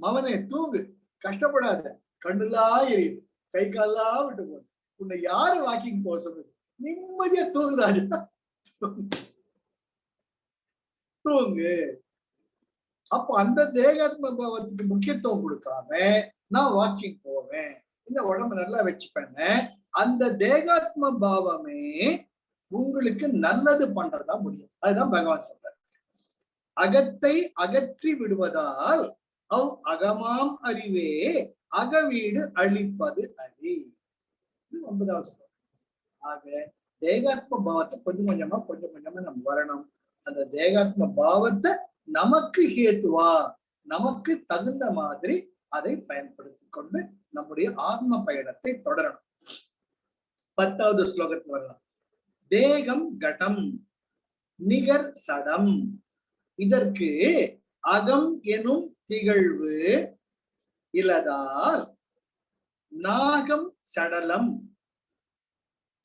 மவனே தூங்கு, கஷ்டப்படாத, கண்ணுலாம் எரியுது, கை காலெல்லாம் விட்டு போகுது, உன்னை யாரு வாக்கிங் போக சொல்றது? நிம்மதியா தூங்குறாரு, தூங்கு. அப்ப அந்த தேகாத்ம பாவத்துக்கு முக்கியத்துவம் கொடுக்காம நான் வாக்கிங் போவேன், இந்த உடம்பு நல்லா வச்சுப்பேன், அந்த தேகாத்ம பாவமே உங்களுக்கு நல்லது பண்றதா முடியும். அதுதான் பகவான் சொல்றார். அகத்தை அகற்றி விடுவதால் அவ் அகமாம் அறிவே அகவீடு அழிப்பது அறி. இது 9வது சொல்றார். ஆக தேகாத்ம பாவத்தை கொஞ்சம் கொஞ்சமா நம்ம வரணும். அந்த தேகாத்ம பாவத்தை நமக்கு ஹேத்துவா, நமக்கு தகுந்த மாதிரி அதை பயன்படுத்தி கொண்டு நம்முடைய ஆத்ம பயணத்தை தொடரணும். 10வது ஸ்லோகத்தில் வரலாம். தேகம் கடம் நிகர் சடம், இதற்கு அகம் எனும் திகழ்வு இலதால் நாகம் சடலம்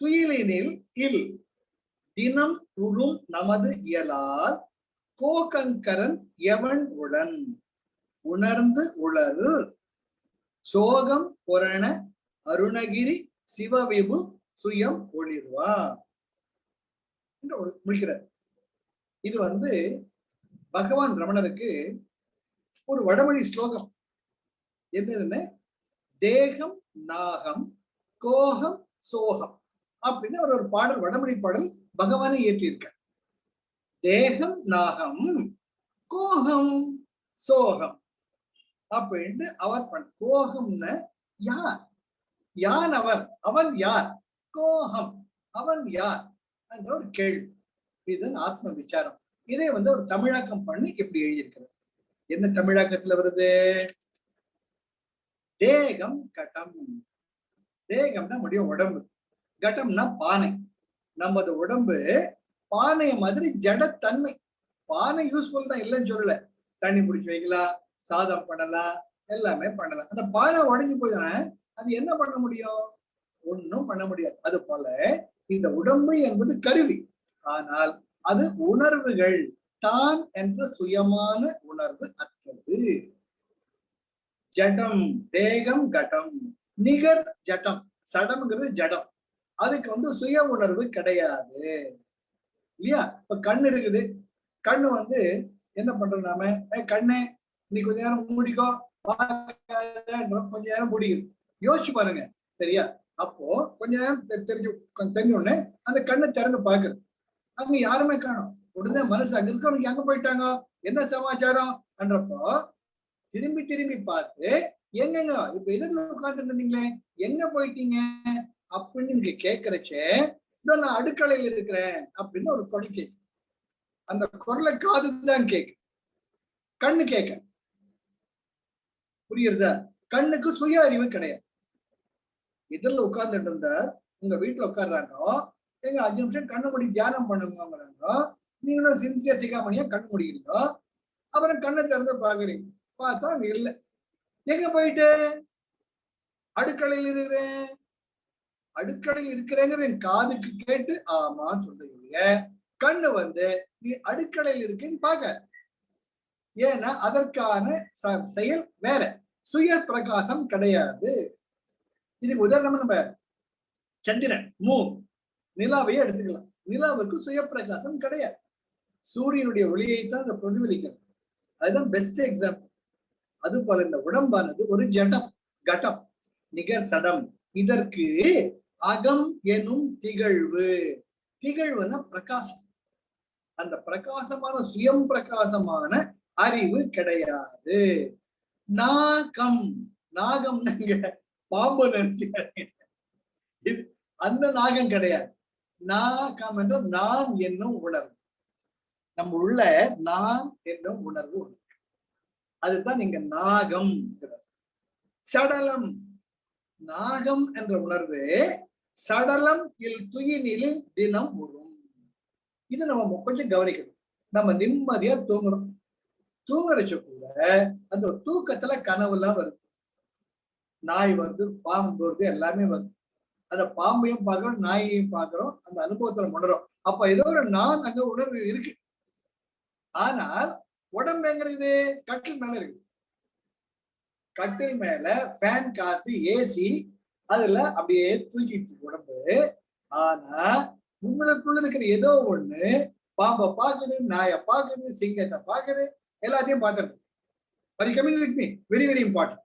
துயிலினில் இல். தினம் உறும் நமது இயலால் கோகங்கரன் எவன் உளன் உணர்ந்து உளறு சோகம் புரண அருணகிரி சிவவிபு சுயம் ஒளிர்வா என்று முடிக்கிறார். இது பகவான் ரமணருக்கு ஒரு வடமொழி ஸ்லோகம். என்னதுன்னு, தேகம் நாகம் கோகம் சோகம் அப்படின்னு அவர் ஒரு பாடல், வடமொழி பாடல் பகவானை ஏற்றியிருக்கார். தேகம் நாகம் கோகம் சோகம் அப்படின்னு அவர் கோகம்னு யார், யான் அவர், அவன் யார், கோகம் அவன் யார் என்ற ஒரு கேள்வி. இதுதான் ஆத்ம விசாரம். இதை ஒரு தமிழாக்கம் பண்ணி இப்படி எழுதியிருக்கிறார். என்ன தமிழாக்கத்துல வருது? தேகம் கட்டம். தேகம்னா நம்முடைய உடம்பு, கட்டம்னா பானை. நமது உடம்பு பானை மாதிரி ஜடத்தன்மை. பானை யூஸ்ஃபுல் தான், இல்லைன்னு சொல்லல. தண்ணி பிடிச்சி வைக்கலாம், சாதம் பண்ணலாம், எல்லாமே பண்ணலாம். அந்த பானை உடஞ்சி போயிதானே அது என்ன பண்ண முடியும்? ஒன்னும் பண்ண முடியாது. அது போல இந்த உடம்பு என்பது கருவி, ஆனால் அது உணர்வுகள் தான் என்ற சுயமான உணர்வு அற்றது. ஜடம், தேகம் கடம், நிகர் ஜடம். சடம்ங்கிறது ஜடம், அதுக்கு சுய உணர்வு கிடையாது இல்லையா? இப்ப கண்ணு இருக்குது, கண்ணு என்ன பண்றோம் நாம, கண்ணே நீ கொஞ்ச நேரம் மூடிக்கோ, கொஞ்ச நேரம் மூடிக்குது. யோசிச்சு பாருங்க, சரியா? அப்போ கொஞ்ச நேரம் தெரிஞ்ச உடனே அந்த கண்ணை திறந்து பாக்குறது, அங்க யாருமே காணும். உடனே மனசு அங்க இருக்கவனுக்கு எங்க போயிட்டாங்க, என்ன சமாச்சாரம் என்றப்போ திரும்பி திரும்பி பார்த்து, எங்கங்க இப்ப எதிர்ல உட்கார்ந்துட்டு இருந்தீங்களே, எங்க போயிட்டீங்க அப்படின்னு நீங்க கேட்கறச்சே, இதோ நான் அடுக்கலையில இருக்கிறேன் அப்படின்னு ஒரு குரல் கேட்கு. அந்த குரலை காதுதான் கேக்கு, கண்ணு கேட்க. புரியுறதா? கண்ணுக்கு சுய அறிவு கிடையாது. எதிரில் உட்கார்ந்துட்டு இருந்தா, உங்க வீட்டுல உட்கார்றாங்க, எங்க 5 நிமிஷம் கண்ணு மூடி தியானம் பண்ணுங்கிறாங்க, நீங்களும் சின்சியர் சிகாமணியா கண்ணு முடிக்கிறீங்க. அப்புறம் கண்ணை திறந்து பாக்குறீங்க, பார்த்தா அங்க இல்லை. எங்க போயிட்டு? அடுக்கலையில் இருக்கிறேன். அடுக்கலையில் இருக்கிறேங்கிற என் காதுக்கு கேட்டு ஆமான்னு சொல்றீங்க. கண்ணு நீ அடுக்கலையில் இருக்கேன்னு பாக்க, ஏன்னா அதற்கான செயல் வேற, சுய பிரகாசம் கிடையாது. இதுக்கு உதாரணமா நம்ம சந்திரன், மூன், நிலாவையே எடுத்துக்கலாம். நிலாவுக்கு சுய பிரகாசம் கிடையாது, சூரியனுடைய ஒளியை தான் அதை பிரதிபலிக்கிறது. அதுதான் பெஸ்ட் எக்ஸாம்பிள். அது போல இந்த உடம்பானது ஒரு ஜடம், கட்டம், நிகர் சடம். இதற்கு அகம் எனும் திகழ்வு. திகழ்வுன்னா பிரகாசம். அந்த பிரகாசமான சுயம் பிரகாசமான அறிவு கிடையாது. நாகம், நாகம்னா பாம்பு நினைச்சுக்க, அந்த நாகம் கிடையாது. நாகம் என்ற நான் என்னும் உணர்வு, நம்ம உள்ள நான் என்னும் உணர்வு, அதுதான் நீங்க நாகம். சடலம், நாகம் என்ற உணர்வு சடலம் இல் துயினில் தினம் உறும். இது நம்ம கொஞ்சம் கவனிக்கணும். நம்ம நிம்மதியா தூங்குறோம், தூங்குறச்ச கூட அந்த தூக்கத்துல கனவுலாம் வருது, நாய் வருது, பாம்பு வருது, எல்லாமே வருது. அந்த பாம்பையும் பார்க்கிறோம், நாயையும் பார்க்கிறோம், அந்த அனுபவத்துல உணரும். அப்ப ஏதோ ஒரு நான் அங்க உணர்வு இருக்கு. ஆனால் உடம்பு எங்க இருக்குது? கட்டில் மேல இருக்கு. கட்டில் மேல ஃபேன் காத்து, ஏசி, அதுல அப்படியே தூக்கிட்டு உடம்பு. ஆனா உங்களுக்குள்ள இருக்கிற ஏதோ ஒண்ணு பாம்பை பாக்குது, நாயை பாக்குது, சிங்கத்தை பாக்குது, எல்லாத்தையும் பார்த்துட்டு. அது coming with me, very very important.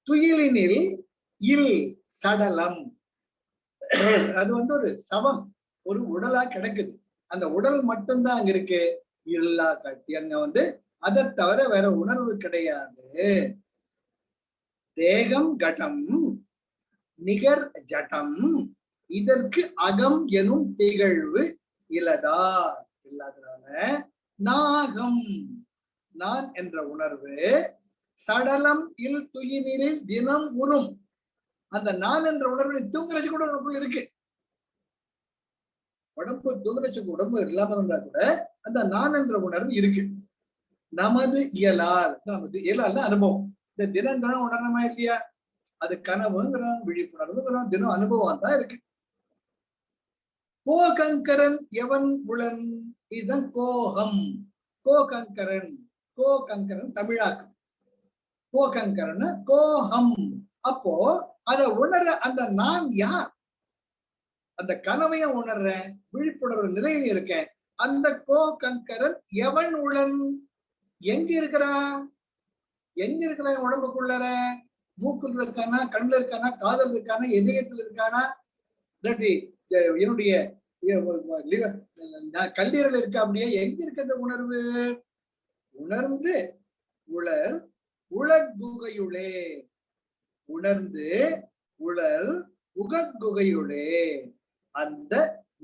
துயிலினில் இல் சடலம், அது ஒரு சவம், ஒரு உடலா கிடக்குது. அந்த உடல் மட்டும்தான் அங்க இருக்கு, இல்லா காட்டி அங்க அதை தவிர வேற உணர்வு கிடையாது. தேகம் கடம், நிகர் ஜடம், இதற்கு அகம் எனும் திகழ்வு இலதா. இல்லாததால நாகம், நான் என்ற உணர்வு சடலம் இல் துயினில் தினம் உறும். அந்த நான் என்ற உணர்வு தூங்குறச்சு கூட உனக்குள்ள இருக்கு. உடம்பு தூங்குறச்சுக்கு உடம்பு இல்லாம இருந்தா கூட அந்த நான் என்ற உணர்வு இருக்கு. நமது இயலால், நமது இயலால் அனுபவம். இந்த தினம் தினம் உணரணுமா இல்லையா? அது கனவுங்கிறோம், விழிப்புணர்வுங்கிறோம், தினம் அனுபவம் தான் இருக்கு. கோகங்கரன் எவன் உளன், இதுதான் கோகம். கோகங்கரன், கோகங்கரன் தமிழாக்கம். கோகங்கரன் கோகம். அப்போ அதை உணர அந்த நான் யார், அந்த கனவையும் உணர்றேன், விழிப்புணர்வு நிலையில் இருக்கேன். அந்த கோகங்கரன் எவன் உளன், எங்க இருக்கிறா, எங்க இருக்கிற உடம்புக்குள்ளற, மூக்குல இருக்கானா, கண்ணுல இருக்கானா, காதல் இருக்கானா, இதயத்துல இருக்கானா, என்னுடைய கல்லீரல் இருக்கா, அப்படியே எங்க இருக்கிற உணர்வு, உணர்ந்து உளர் உலகுகையுளே, உணர்ந்து உளர் உகக்குகையுளே, அந்த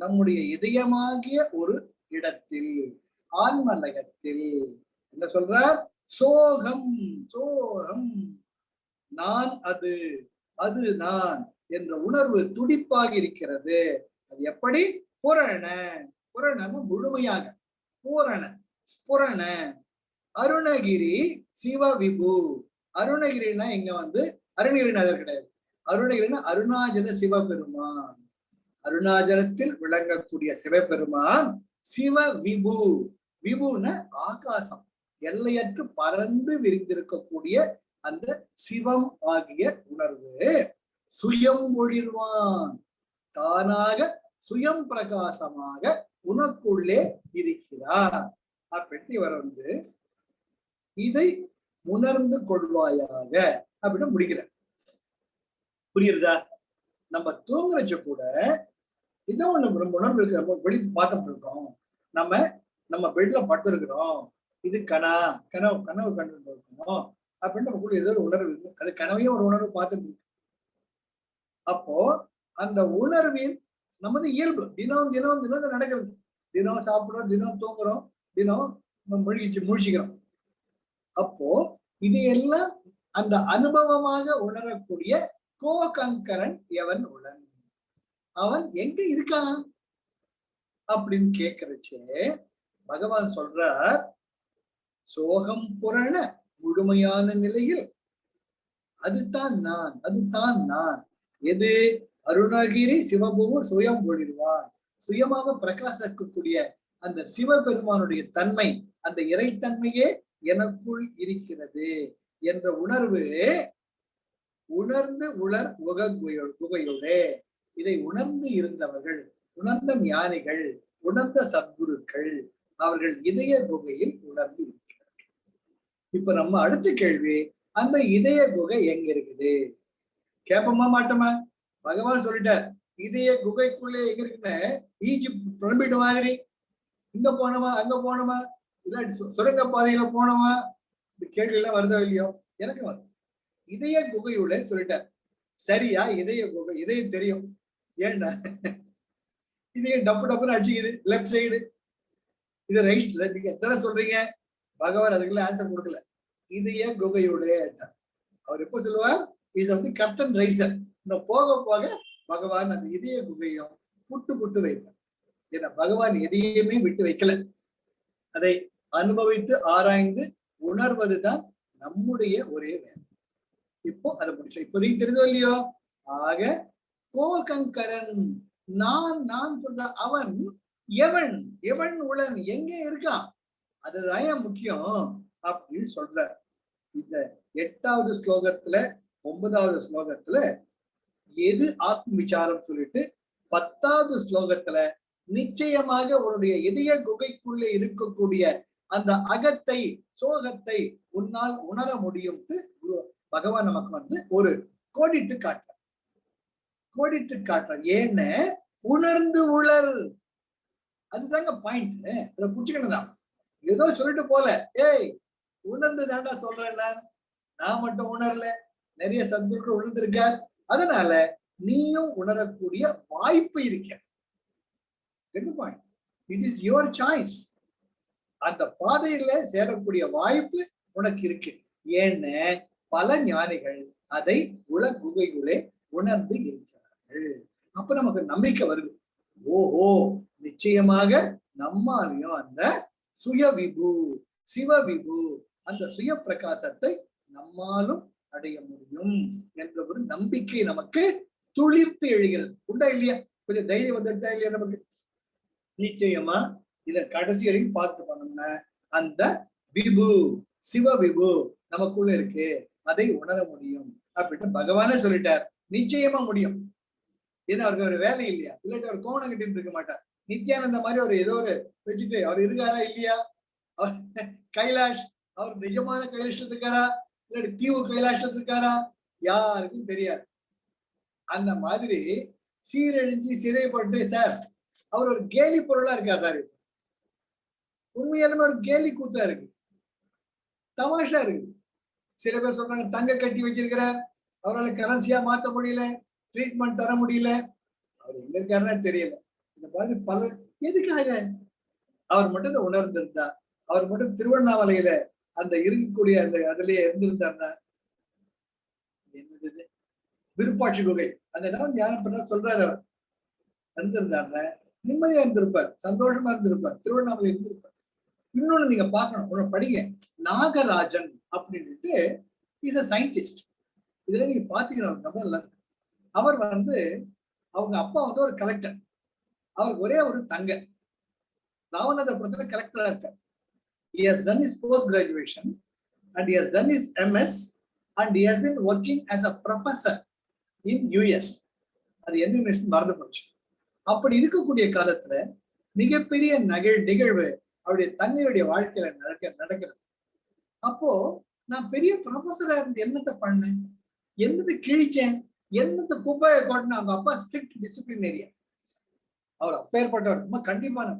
நம்முடைய இதயமாகிய ஒரு இடத்தில், ஆன்மலயத்தில் என்ன சொல்றார், சோகம், சோகம் நான், அது அது நான் என்ற உணர்வு துடிப்பாக இருக்கிறது. அது எப்படி, புரண, புரண முழுமையாக, பூரண ஸ்புரண, அருணகிரி சிவ விபு. அருணகிரினா இங்க வந்து அருணகிரிநாதர் கிடையாது, அருணகிரினா அருணாச்சல சிவபெருமான், அருணாச்சலத்தில் விளங்கக்கூடிய சிவபெருமான் சிவ விபு. விபுன ஆகாசம், எல்லையற்று பறந்து விரிந்திருக்கக்கூடிய அந்த சிவம் ஆகிய உணர்வு சுயம் ஒளிர்வான், தானாக சுயம் பிரகாசமாக உனக்குள்ளே இருக்கிறார். அப்படி இவர் வந்து இதை உணர்ந்து கொள்வாயாக அப்படின்னு முடிக்கிறார். புரியுறதா? நம்ம தூங்குறச்ச கூட இதை ஒண்ணு உணர்வு இருக்கு. நம்ம வெளி பார்த்துட்டு இருக்கோம், நம்ம பெட்ல படுத்து இருக்கிறோம், இது கனவு கண்டு இருக்கோம் அப்படின்னு நமக்குள்ள ஏதோ ஒரு உணர்வு இருக்கு. அது கனவையும் ஒரு உணர்வு பார்த்துட்டு இருக்கு. அப்போ அந்த உணர்வின் நமது இயல்பு தினம் தினம் தினம் நடக்கிறது. தினம் சாப்பிடுறோம், தினம் தூங்குறோம், தினம் முழிச்சுக்கிறோம். அப்போ இதையெல்லாம் அந்த அனுபவமாக உணரக்கூடிய கோகங்கரன் எவன் உளன், அவன் எங்க இருக்கான் அப்படின்னு கேட்கிறச்சே பகவான் சொல்றார், சோகம் புரண முழுமையான நிலையில் அதுதான் நான், அதுதான் நான். எது, அருணகிரி சிவபூவு சுயம் ஒளிர்வான், சுயமாக பிரகாசிக்கக்கூடிய அந்த சிவபெருமானுடைய தன்மை, அந்த இறைத்தன்மையே எனக்குள் இருக்கிறது என்ற உணர்வு உணர்ந்து உலர் குகையுடே. இதை உணர்ந்து இருந்தவர்கள், உணர்ந்த ஞானிகள், உணர்ந்த சத்குருக்கள், அவர்கள் இதய குகையில் உணர்ந்து இருக்கிறார்கள். இப்ப நம்ம அடுத்த கேள்வி, அந்த இதய குகை எங்க இருக்குது கேட்போமா மாட்டோமா? பகவான் சொல்லிட்டார், இதய குகைக்குள்ளே எங்க இருக்குன்னு. ஈஜிப்ட் புலம்பிட்டு மாதிரி இங்க போனோமா, அங்க போனோமா, இல்லாட்டி சுரங்க பாதையில போனோமா, இந்த கேள்வி எல்லாம் வருதோ இல்லையோ, எனக்கு வரும். இதய குகையுள்ள சொல்லிட்டார். சரியா? இதய குகை, இதயம் தெரியும். ஏன்னா இதயம் டப்பு டப்புன்னு அடிச்சுக்குது லெப்ட் சைடு, இது ரைட்ல. நீங்க எத்தனை சொல்றீங்க? பகவான் அதுக்குள்ள ஆன்சர் கொடுக்கல. இதய குகையுடைய அவர் எப்ப சொல்லுவார், இது வந்து கர்டன் ரைசர். இன்னும் போக போக பகவான் அந்த இதய குகையும் புட்டு வைப்பார். ஏன்னா பகவான் எதையுமே விட்டு வைக்கல. அதை அனுபவித்து ஆராய்ந்து உணர்வதுதான் நம்முடைய ஒரே வேலை. இப்போ அதை முடிச்சு இப்போதைக்கு தெரிஞ்சோ இல்லையோ. ஆக கோகங்கரன் நான் சொல்ற அவன் எவன், எவன் உளன், எங்க இருக்கான், அதுதான் முக்கியம் அப்படின்னு சொல்ற. இந்த 8வது ஸ்லோகத்துல 9வது ஸ்லோகத்துல எது ஆத்ம விசாரம் சொல்லிட்டு 10வது ஸ்லோகத்துல நிச்சயமாக உன்னுடைய இதய குகைக்குள்ளே இருக்கக்கூடிய அந்த அகத்தை, சோகத்தை உன்னால் உணர முடியும். பகவான் நமக்கு வந்து ஒரு கோடிட்டு காட்டுற. ஏன்னு உணர்ந்து உளர், அதுதாங்க பாயிண்ட். அதை புடிச்சுக்கணும் தான். ஏதோ சொல்லிட்டு போல, ஏய் உணர்ந்து தாண்டா சொல்றேன், நான் மட்டும் உணரல, நிறைய சத்துருக்கள் உணர்ந்திருக்கார். அதனால நீயும் உணரக்கூடிய வாய்ப்பு இருக்க. It is your choice. அந்த பாதையில சேரக்கூடிய வாய்ப்பு உனக்கு இருக்கு. ஏன்னு பல ஞானிகள் அதை குகைகளே உணர்ந்து இருக்கிறார்கள். அப்ப நமக்கு நம்பிக்கை வருது, ஓஹோ நிச்சயமாக நம்மாலையும் அந்த சுயவிபு, சிவவிபு, அந்த சுய பிரகாசத்தை நம்மாலும் அடைய முடியும் என்ற ஒரு நம்பிக்கை நமக்கு துளிர்த்து எழுகிறது. உண்டா இல்லையா? கொஞ்சம் தைரியம் வந்துட்டா இல்லையா நமக்கு? நிச்சயமா இத கடைசி வரைக்கும் பார்த்து பண்ணோம்னா அந்த விபு சிவ விபு நமக்குள்ள இருக்கு, அதை உணர முடியும் அப்படின்னு பகவானே சொல்லிட்டார். நிச்சயமா முடியும். ஏன்னா அவருக்கு ஒரு வேலை இல்லையா, இல்லாட்டி அவர் கோணம் கட்டிட்டு இருக்க மாட்டார். நித்யானந்த மாதிரி ஒரு ஏதோ ஒரு வச்சுட்டு அவர் இருக்காரா இல்லையா, அவர் கைலாஷ் அவர் நிஜமான கைலாஷ்ல இருக்காரா இல்லாட்டி தீவு கைலாஷ்ல இருக்காரா யாருக்கும் தெரியாது. அந்த மாதிரி சீரழிஞ்சு சிறைப்பட்டு சார் அவர் ஒரு கேலி பொருளா இருக்கார் சார். உண்மையாலுமே ஒரு கேலி கூத்தா இருக்கு, தமாஷா இருக்கு. சில பேர் சொல்றாங்க தங்க கட்டி வச்சிருக்கிற அவரால் கரன்சியா மாத்த முடியல, ட்ரீட்மெண்ட் தர முடியல, அவர் எங்க இருக்காருன்னு தெரியல. இந்த மாதிரி பல எதுக்காக அவர் மட்டும் இந்த உணர்ந்திருந்தா, அவர் மட்டும் திருவண்ணாமலையில அந்த இருக்கக்கூடிய அந்த அதுலயே இருந்திருந்தாருன்னா என்னது விருப்பாட்சி குகை அந்த இடம் ஞானம் பண்ண சொல்றாரு, அவர் இருந்திருந்தாருன்னா நிம்மதியா இருந்திருப்பார், சந்தோஷமா இருந்திருப்பார், திருவண்ணாமலை இருந்திருப்பார். இன்னொன்னு நீங்க பார்க்கணும், ஒண்ணு படிங்க. நாகராஜன் அப்படின்ட்டு இஸ் அ சயின்டிஸ்ட். இதுல நீங்க பாத்தீங்கன்னா நம்ம அவர் வந்து அவங்க அப்பா வந்து ஒரு கலெக்டர், அவருக்கு ஒரே ஒரு தங்க ராமநாதபுரத்துல கலெக்டரா இருக்கார். He has done his post graduation and he has done his MS and he has been working as a professor in US. அது எந்த யூனிவர்சிட்டி மறந்து போச்சு. அப்படி இருக்கக்கூடிய காலத்துல மிகப்பெரிய நிகழ்வு அவருடைய தங்கையுடைய வாழ்க்கையில நடக்கிறது. அப்போ நான் பெரிய ப்ரொஃபஸரா இருந்து என்னத்தை பண்ணேன், என்னத்தை கிழிச்சேன், என்னத்தை குப்பையை கொட்டின. அவங்க அப்பா ஸ்ட்ரிக்ட் டிசிப்ளினேரியா, அவர் அப்பேற்பட்டவர் ரொம்ப கண்டிப்பான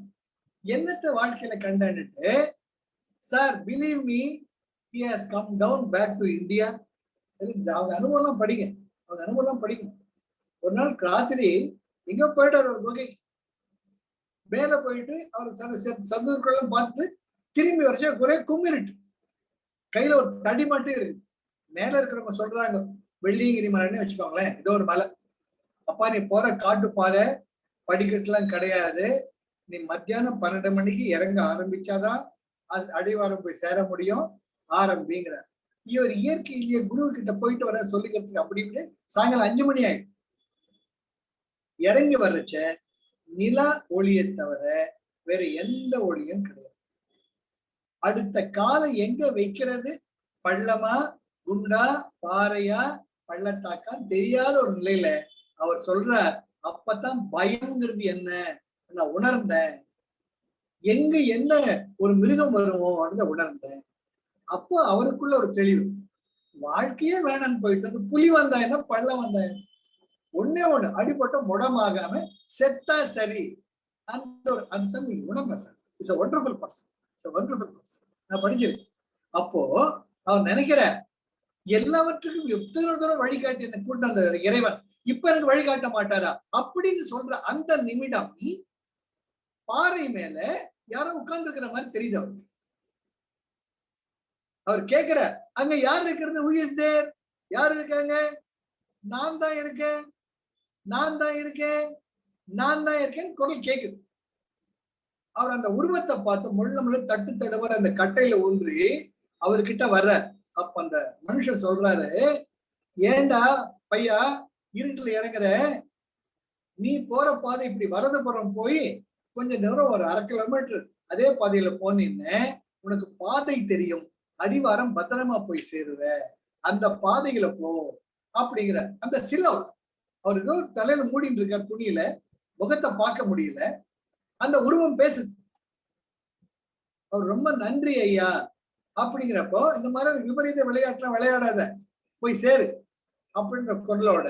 என்னத்தை வாழ்க்கையில கண்டான்னுட்டு sir believe me he has come down back to India. அவங்க அனுபவம் படிங்க, அவங்க அனுபவம் படிக்கணும். ஒரு நாள் ராத்திரி எங்க போயிட்டார் ஒரு குகைக்கு மேல போயிட்டு அவர் சந்தூர்கள்லாம் பார்த்துட்டு திரும்பி வருஷம் ஒரே கும்மிருட்டு, கையில ஒரு தடி மட்டும் இருக்கு. மேல இருக்கிறவங்க சொல்றாங்க வெள்ளியங்கிரி மலைன்னு வச்சுக்கோங்களேன், ஏதோ ஒரு மலை. அப்பா நீ போற காட்டு பாதை படிக்கட்டுலாம் கிடையாது, நீ மத்தியானம் 12 மணிக்கு இறங்க ஆரம்பிச்சாதான் அடிவாரம் போய் சேர முடியும் ஆரம்பிங்கிற. இவர் இயற்கையிலேயே குரு கிட்ட போயிட்டு வர சொல்லிக்கிறதுக்கு அப்படி இப்படி சாயங்காலம் 5 மணி ஆயிடும். இறங்கி வர்றச்ச நில ஒளியை தவிர வேற எந்த ஒளியும் கிடையாது. அடுத்த காலம் எங்க வைக்கிறது, பள்ளமா குண்டா பாறையா பள்ளத்தாக்கா தெரியாத ஒரு நிலையில அவர் சொல்றார். அப்பதான் பயம்ங்கிறது என்ன நான் உணர்ந்தேன், எங்க என்ன ஒரு மிருகம் வருமோ அந்த உணர்ந்தேன். அப்போ அவருக்குள்ள ஒரு தெளிவு, வாழ்க்கையே வேணான்னு போயிட்டு புலி வந்தா என்ன பள்ளம் வந்தா என்ன, ஒன்னே ஒண்ணு அடிபட்ட முடமாகாம செத்தா சரி. அந்த ஒரு அந்த உணர்ந்த sir it's a wonderful person, it's a wonderful person. நான் படிச்சிருக்கேன். அப்போ அவன் நினைக்கிற எல்லாவற்றுக்கும் எத்தனை தூரம் வழிகாட்டி என்ன கூட்ட அந்த இறைவன் இப்ப எனக்கு வழிகாட்ட மாட்டாரா அப்படின்னு சொல்ற அந்த நிமிடம் பாறை மேல யாரோ உட்கார்ந்து இருக்கிற மாதிரி தெரியுது அவருக்கு. அவர் கேட்கிற அங்க யார் இருக்கிறது, who is there, யார் இருக்காங்க, நான் தான் இருக்கேன், நான் தான் இருக்கேன், நான் தான் இருக்கேன் குரல் கேக்குது. அவர் அந்த உருவத்தை பார்த்து முள்ள தட்டு தடவர அந்த கட்டையில ஊன்றி அவர்கிட்ட வர்ற. அப்ப அந்த மனுஷன் சொல்றாரு, ஏண்டா பையா இருட்டுல இறங்குற, நீ போற பாதை இப்படி வரதபுரம் போய் கொஞ்ச நேரம் ஒரு 1/2 கிலோமீட்டர் அதே பாதையில போனீன்னு உனக்கு பாதை தெரியும், அடிவாரம் பத்திரமா போய் சேருவ, அந்த பாதையில போ அப்படிங்கிற. அந்த சிலவர் அவர் ஏதோ தலையில மூடிட்டு இருக்கார், துணியில முகத்தை பார்க்க முடியல, அந்த உருவம் பேசுது. அவர் ரொம்ப நன்றி ஐயா அப்படிங்கிறப்போ இந்த மாதிரி விபரீத விளையாட்டுலாம் விளையாடாத போய் சேரு அப்படின்ற குரலோட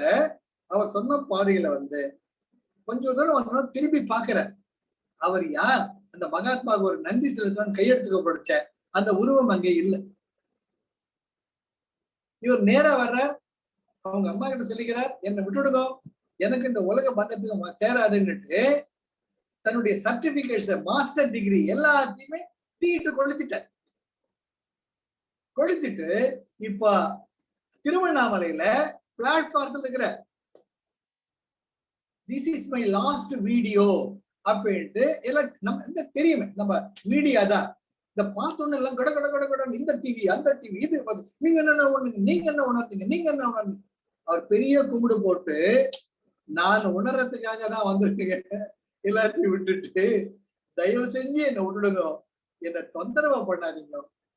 அவர் சொன்ன பாதையில கொஞ்சம் தூரம் வந்தோம் திரும்பி பாக்குறார். அவர் யார், அந்த மகாத்மாவுக்கு ஒரு நன்றி செலுத்தான் கையெடுத்துக்க படிச்ச அந்த உருவம் அங்கே இல்லை. இவர் நேரா வர்றார், அவங்க அம்மா கிட்ட சொல்லிக்கிறார், என்னை விட்டுடுங்க, எனக்கு இந்த உலக பந்தத்துக்கு சேராதுன்னுட்டு தன்னுடைய சர்டிபிகேட்ஸ் மாஸ்டர் டிகிரி எல்லாத்தையுமே தீட்டு கொளுத்திட்டார். கொளுத்திட்டு இப்ப திருவண்ணாமலையில பிளாட்ஃபார்ம்ல இருக்கிற this is my last video அப்படின்ட்டு எல்லாம் நம்ம தெரியுமே, நம்ம மீடியா தான் இந்த பார்த்தோன்னு எல்லாம் கட கட கட கட இந்த டிவி அந்த டிவி இது நீங்க என்ன உணர்ந்தீங்க, நீங்க என்ன உணர்ந்தீங்க, நீங்க என்ன உணர்ந்தீங்க. அவர் பெரிய கும்பிடு போட்டு நான் உணர்றதுக்காக தான் வந்திருக்கீங்க, எல்லாத்தையும் விட்டுட்டு தயவு செஞ்சு என்னை விட்டுடுங்க, என்னை தொந்தரவு பண்ணாதீங்க.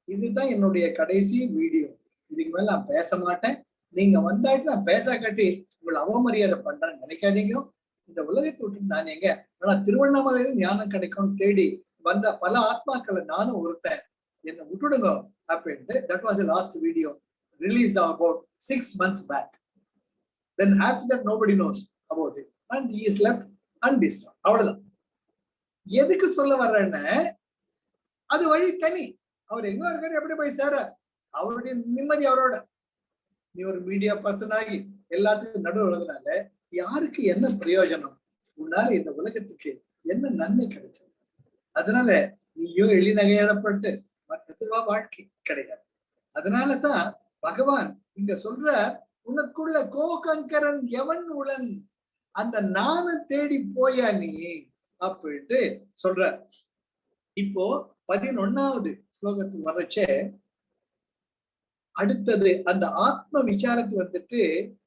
இதுதான் என்னுடைய கடைசி வீடியோ. இதுக்கு மேல நான் பேச மாட்டேன். நீங்க வந்தாட்டு நான் பேச கட்டி உங்களை அவமரியாதை பண்றேன்னு நினைக்காதீங்க. இந்த உலகத்தை விட்டு நான் எங்க, ஆனா திருவண்ணாமலையில ஞானம் கிடைக்கும் தேடி வந்த பல ஆத்மாக்களை நானும் ஒருத்தன், என்னை விட்டுடுங்க அப்படின்ட்டு. That was last video released about 6 months back. Then after that nobody knows about it and he is left undisturbed. அவ்வளவுதான். எதுக்கு சொல்ல வர்றேன்னு, அது வழி தனி. அவர் எங்க இருக்காரு, எப்படி போய் சேர, அவருடைய நிம்மதி அவரோட. நீ ஒரு மீடியா பர்சன் ஆகி எல்லாத்துக்கும் நடுவு வளர்ந்தனால யாருக்கு என்ன பிரயோஜனம், உன்னால இந்த உலகத்துக்கு என்ன நன்மை கிடைச்சது? அதனால நீயும் எளிநகையாடப்பட்டு மற்றதுவா வாழ்க்கை கிடையாது. அதனாலதான் பகவான் இங்க சொல்ற, உனக்குள்ள கோகங்கரன் எவன் உளன், அந்த நான தேடி போயா நீ அப்படின்ட்டு சொல்ற. இப்போ 11வது ஸ்லோகத்துக்கு வரச்சே அடுத்தது அந்த ஆத்ம விசாரத்துக்கு வந்துட்டு,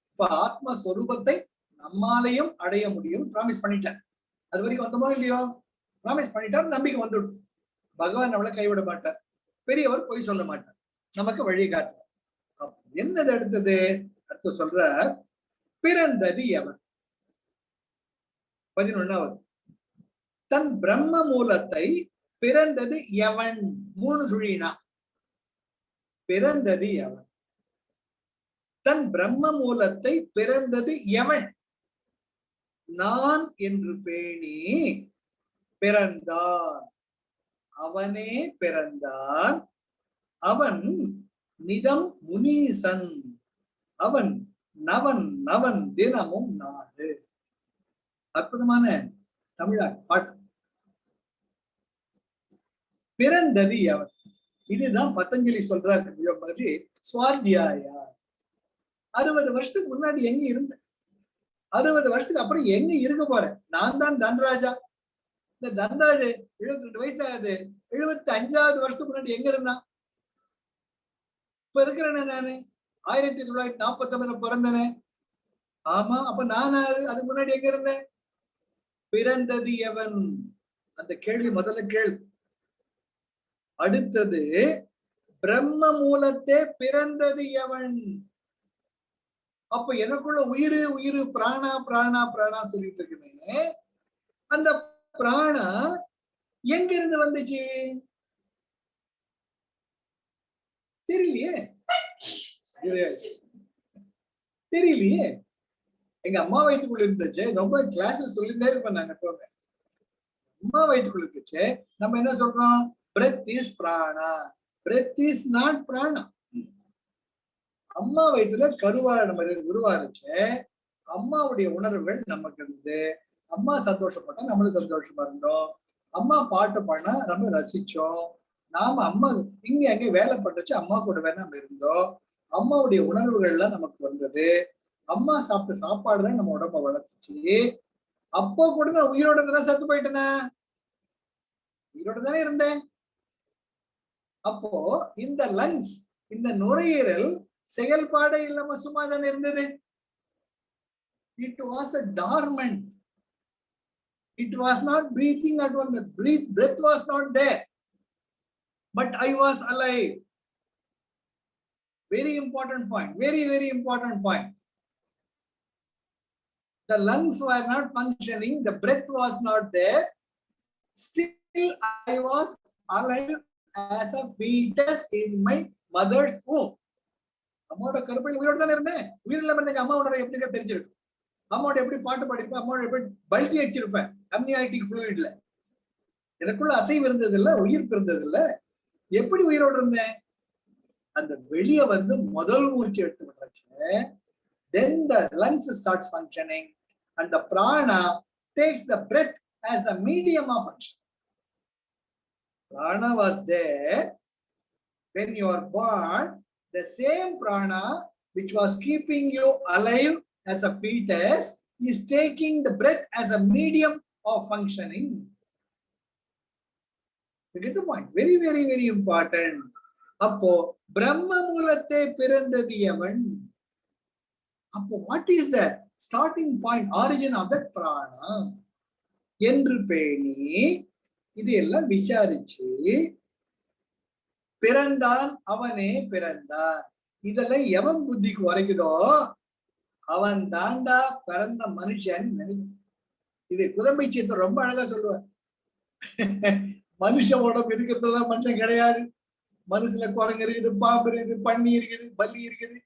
இப்ப ஆத்மஸ்வரூபத்தை நம்மாலையும் அடைய முடியும் பிராமிஸ் பண்ணிட்டேன். அது வரைக்கும் வந்தமோ இல்லையோ, பிராமிஸ் பண்ணிட்டார், நம்பிக்கை வந்துடும். பகவான் நம்மளை கைவிட மாட்டார், பெரியவர் பொய் சொல்ல மாட்டார், நமக்கு வழி காட்டுறார். என்னது அடுத்தது? அடுத்து சொல்ற, பிறந்தது எவன். 11வது, தன் பிரம்ம மூலத்தை பிறந்தது எவன். 3 சுழினா பிறந்தது எவன், தன் பிரம்ம மூலத்தை பிறந்தது எவன். நான் என்று பேணி பிறந்தான், அவனே பிறந்தான். அவன் நிதம் முனீசன், அவன் நவன் நவன் தினமும் நாடு. அற்புதமான தமிழா பாட்டு. பிறந்தது எவன், இதுதான் பதஞ்சலி சொல்றாரு மாதிரி. சுவாத்தியாயா 60 வருஷத்துக்கு முன்னாடி எங்க இருந்த, 60 வருஷத்துக்கு அப்புறம் எங்க இருக்க போறேன்? நான் தான் தன்ராஜா. இந்த தன்ராஜ் 72 வயசு ஆகுது, 75வது வருஷத்துக்கு முன்னாடி எங்க இருந்தான்? இப்ப இருக்கிறேன்னு நானு 1949 பிறந்தனே. ஆமா, அப்ப நான் அதுக்கு முன்னாடி எங்க இருந்தேன்? பிறந்தது எவன், அந்த கேள்வி முதல்ல கேள்வி. அடுத்தது, பிரம்ம மூலத்தே பிறந்தது எவன். அப்ப எனக்குள்ள உயிரு உயிரு பிராணா பிராணா பிராணா சொல்லிட்டு இருக்குமே, அந்த பிராணா எங்க இருந்து வந்துச்சு? தெரியலையே தெரியலையே. எங்க அம்மா வயிற்றுக்குள்ள இருந்துச்சு, ரொம்ப கிளாஸ்ல சொல்லிட்டே இருப்பேன் நாங்க. அம்மா வயிற்றுக்குள்ள இருந்துச்சு. நம்ம என்ன சொல்றோம்? breath is prana, breath is not prana. அம்மா வயிற்றுல கருவா நம்ம உருவாருச்சு. அம்மாவுடைய உணர்வுகள் நமக்கு இருந்து, அம்மா சந்தோஷப்பட்டா நம்மளும் சந்தோஷமா இருந்தோம், அம்மா பாட்டு பாடினா நம்ம ரசிச்சோம், நாம அம்மா இங்க அங்கே வேலை பட்டுச்சு, அம்மா கூட வேலை நம்ம இருந்தோம், அம்மாவுடைய உணர்வுகள்லாம் நமக்கு வந்தது, அம்மா சாப்பிட்ட சாப்பாடுல நம்ம உடம்ப வளர்த்துச்சு. அப்போ கூட நான் உயிரோட தானே செத்து போயிட்டேனா? உயிரோட தானே இருந்தேன். அப்போ இந்த லங்ஸ், இந்த நுரையீரல் செயல்பாடே இல்லாம சும்மா தானே இருந்தது. It was a dormant. It was not breathing at one. Breath was not there, but I was alive. Very important point. Very, very important point. The lungs were not functioning. The breath was not there. Still, I was alive as a fetus in my mother's womb. அம்மாவோட கருப்பையில் உயிரோடு தானே இருந்தேன். உயிர் இல்லாம இருந்தேங்க. அம்மாவோட எப்படி தெரிஞ்சிருக்கும்? அம்மாவோட எப்படி பாட்டு பாடிருப்பேன்? அம்மாவோட எப்படி பல்டி அடிச்சிருப்பேன்? அம்னியாட்டிக் ஃப்ளூயிட்ல. எனக்குள்ள அசைவு இருந்தது இல்ல, உயிர் இருந்தது இல்ல. எப்படி உயிரோடு இருந்தேன்? அந்த வெளியே வந்து முதல் மூச்சு எடுத்து விடுறச்சு. Then the lungs starts functioning and the prana takes the breath as a medium of function. Prana was there when you are born. The same prana which was keeping you alive as a fetus is taking the breath as a medium of functioning. You get the point? Very, very, very important. அப்போ பிரம்ம மூலத்தை பிறந்தது எவன்? அப்போ what is the starting point, origin of that prana? என்று பேணி இதையெல்லாம் விசாரிச்சு பிறந்தான் அவனே பிறந்தான். இதெல்லாம் எவன் புத்திக்கு உரைக்குதோ அவன் தாண்டா பிறந்த மனுஷன் நினைக்கும். இது குதம்பை சீத்தர் ரொம்ப அழகா சொல்லுவார். மனுஷ உடம்பு இருக்கிறதுலாம் மனுஷன் கிடையாது. மனுஷுல குரங்கு இருக்குது, பாம்பு இருக்குது, பன்னி இருக்குது, பல்லி இருக்குது,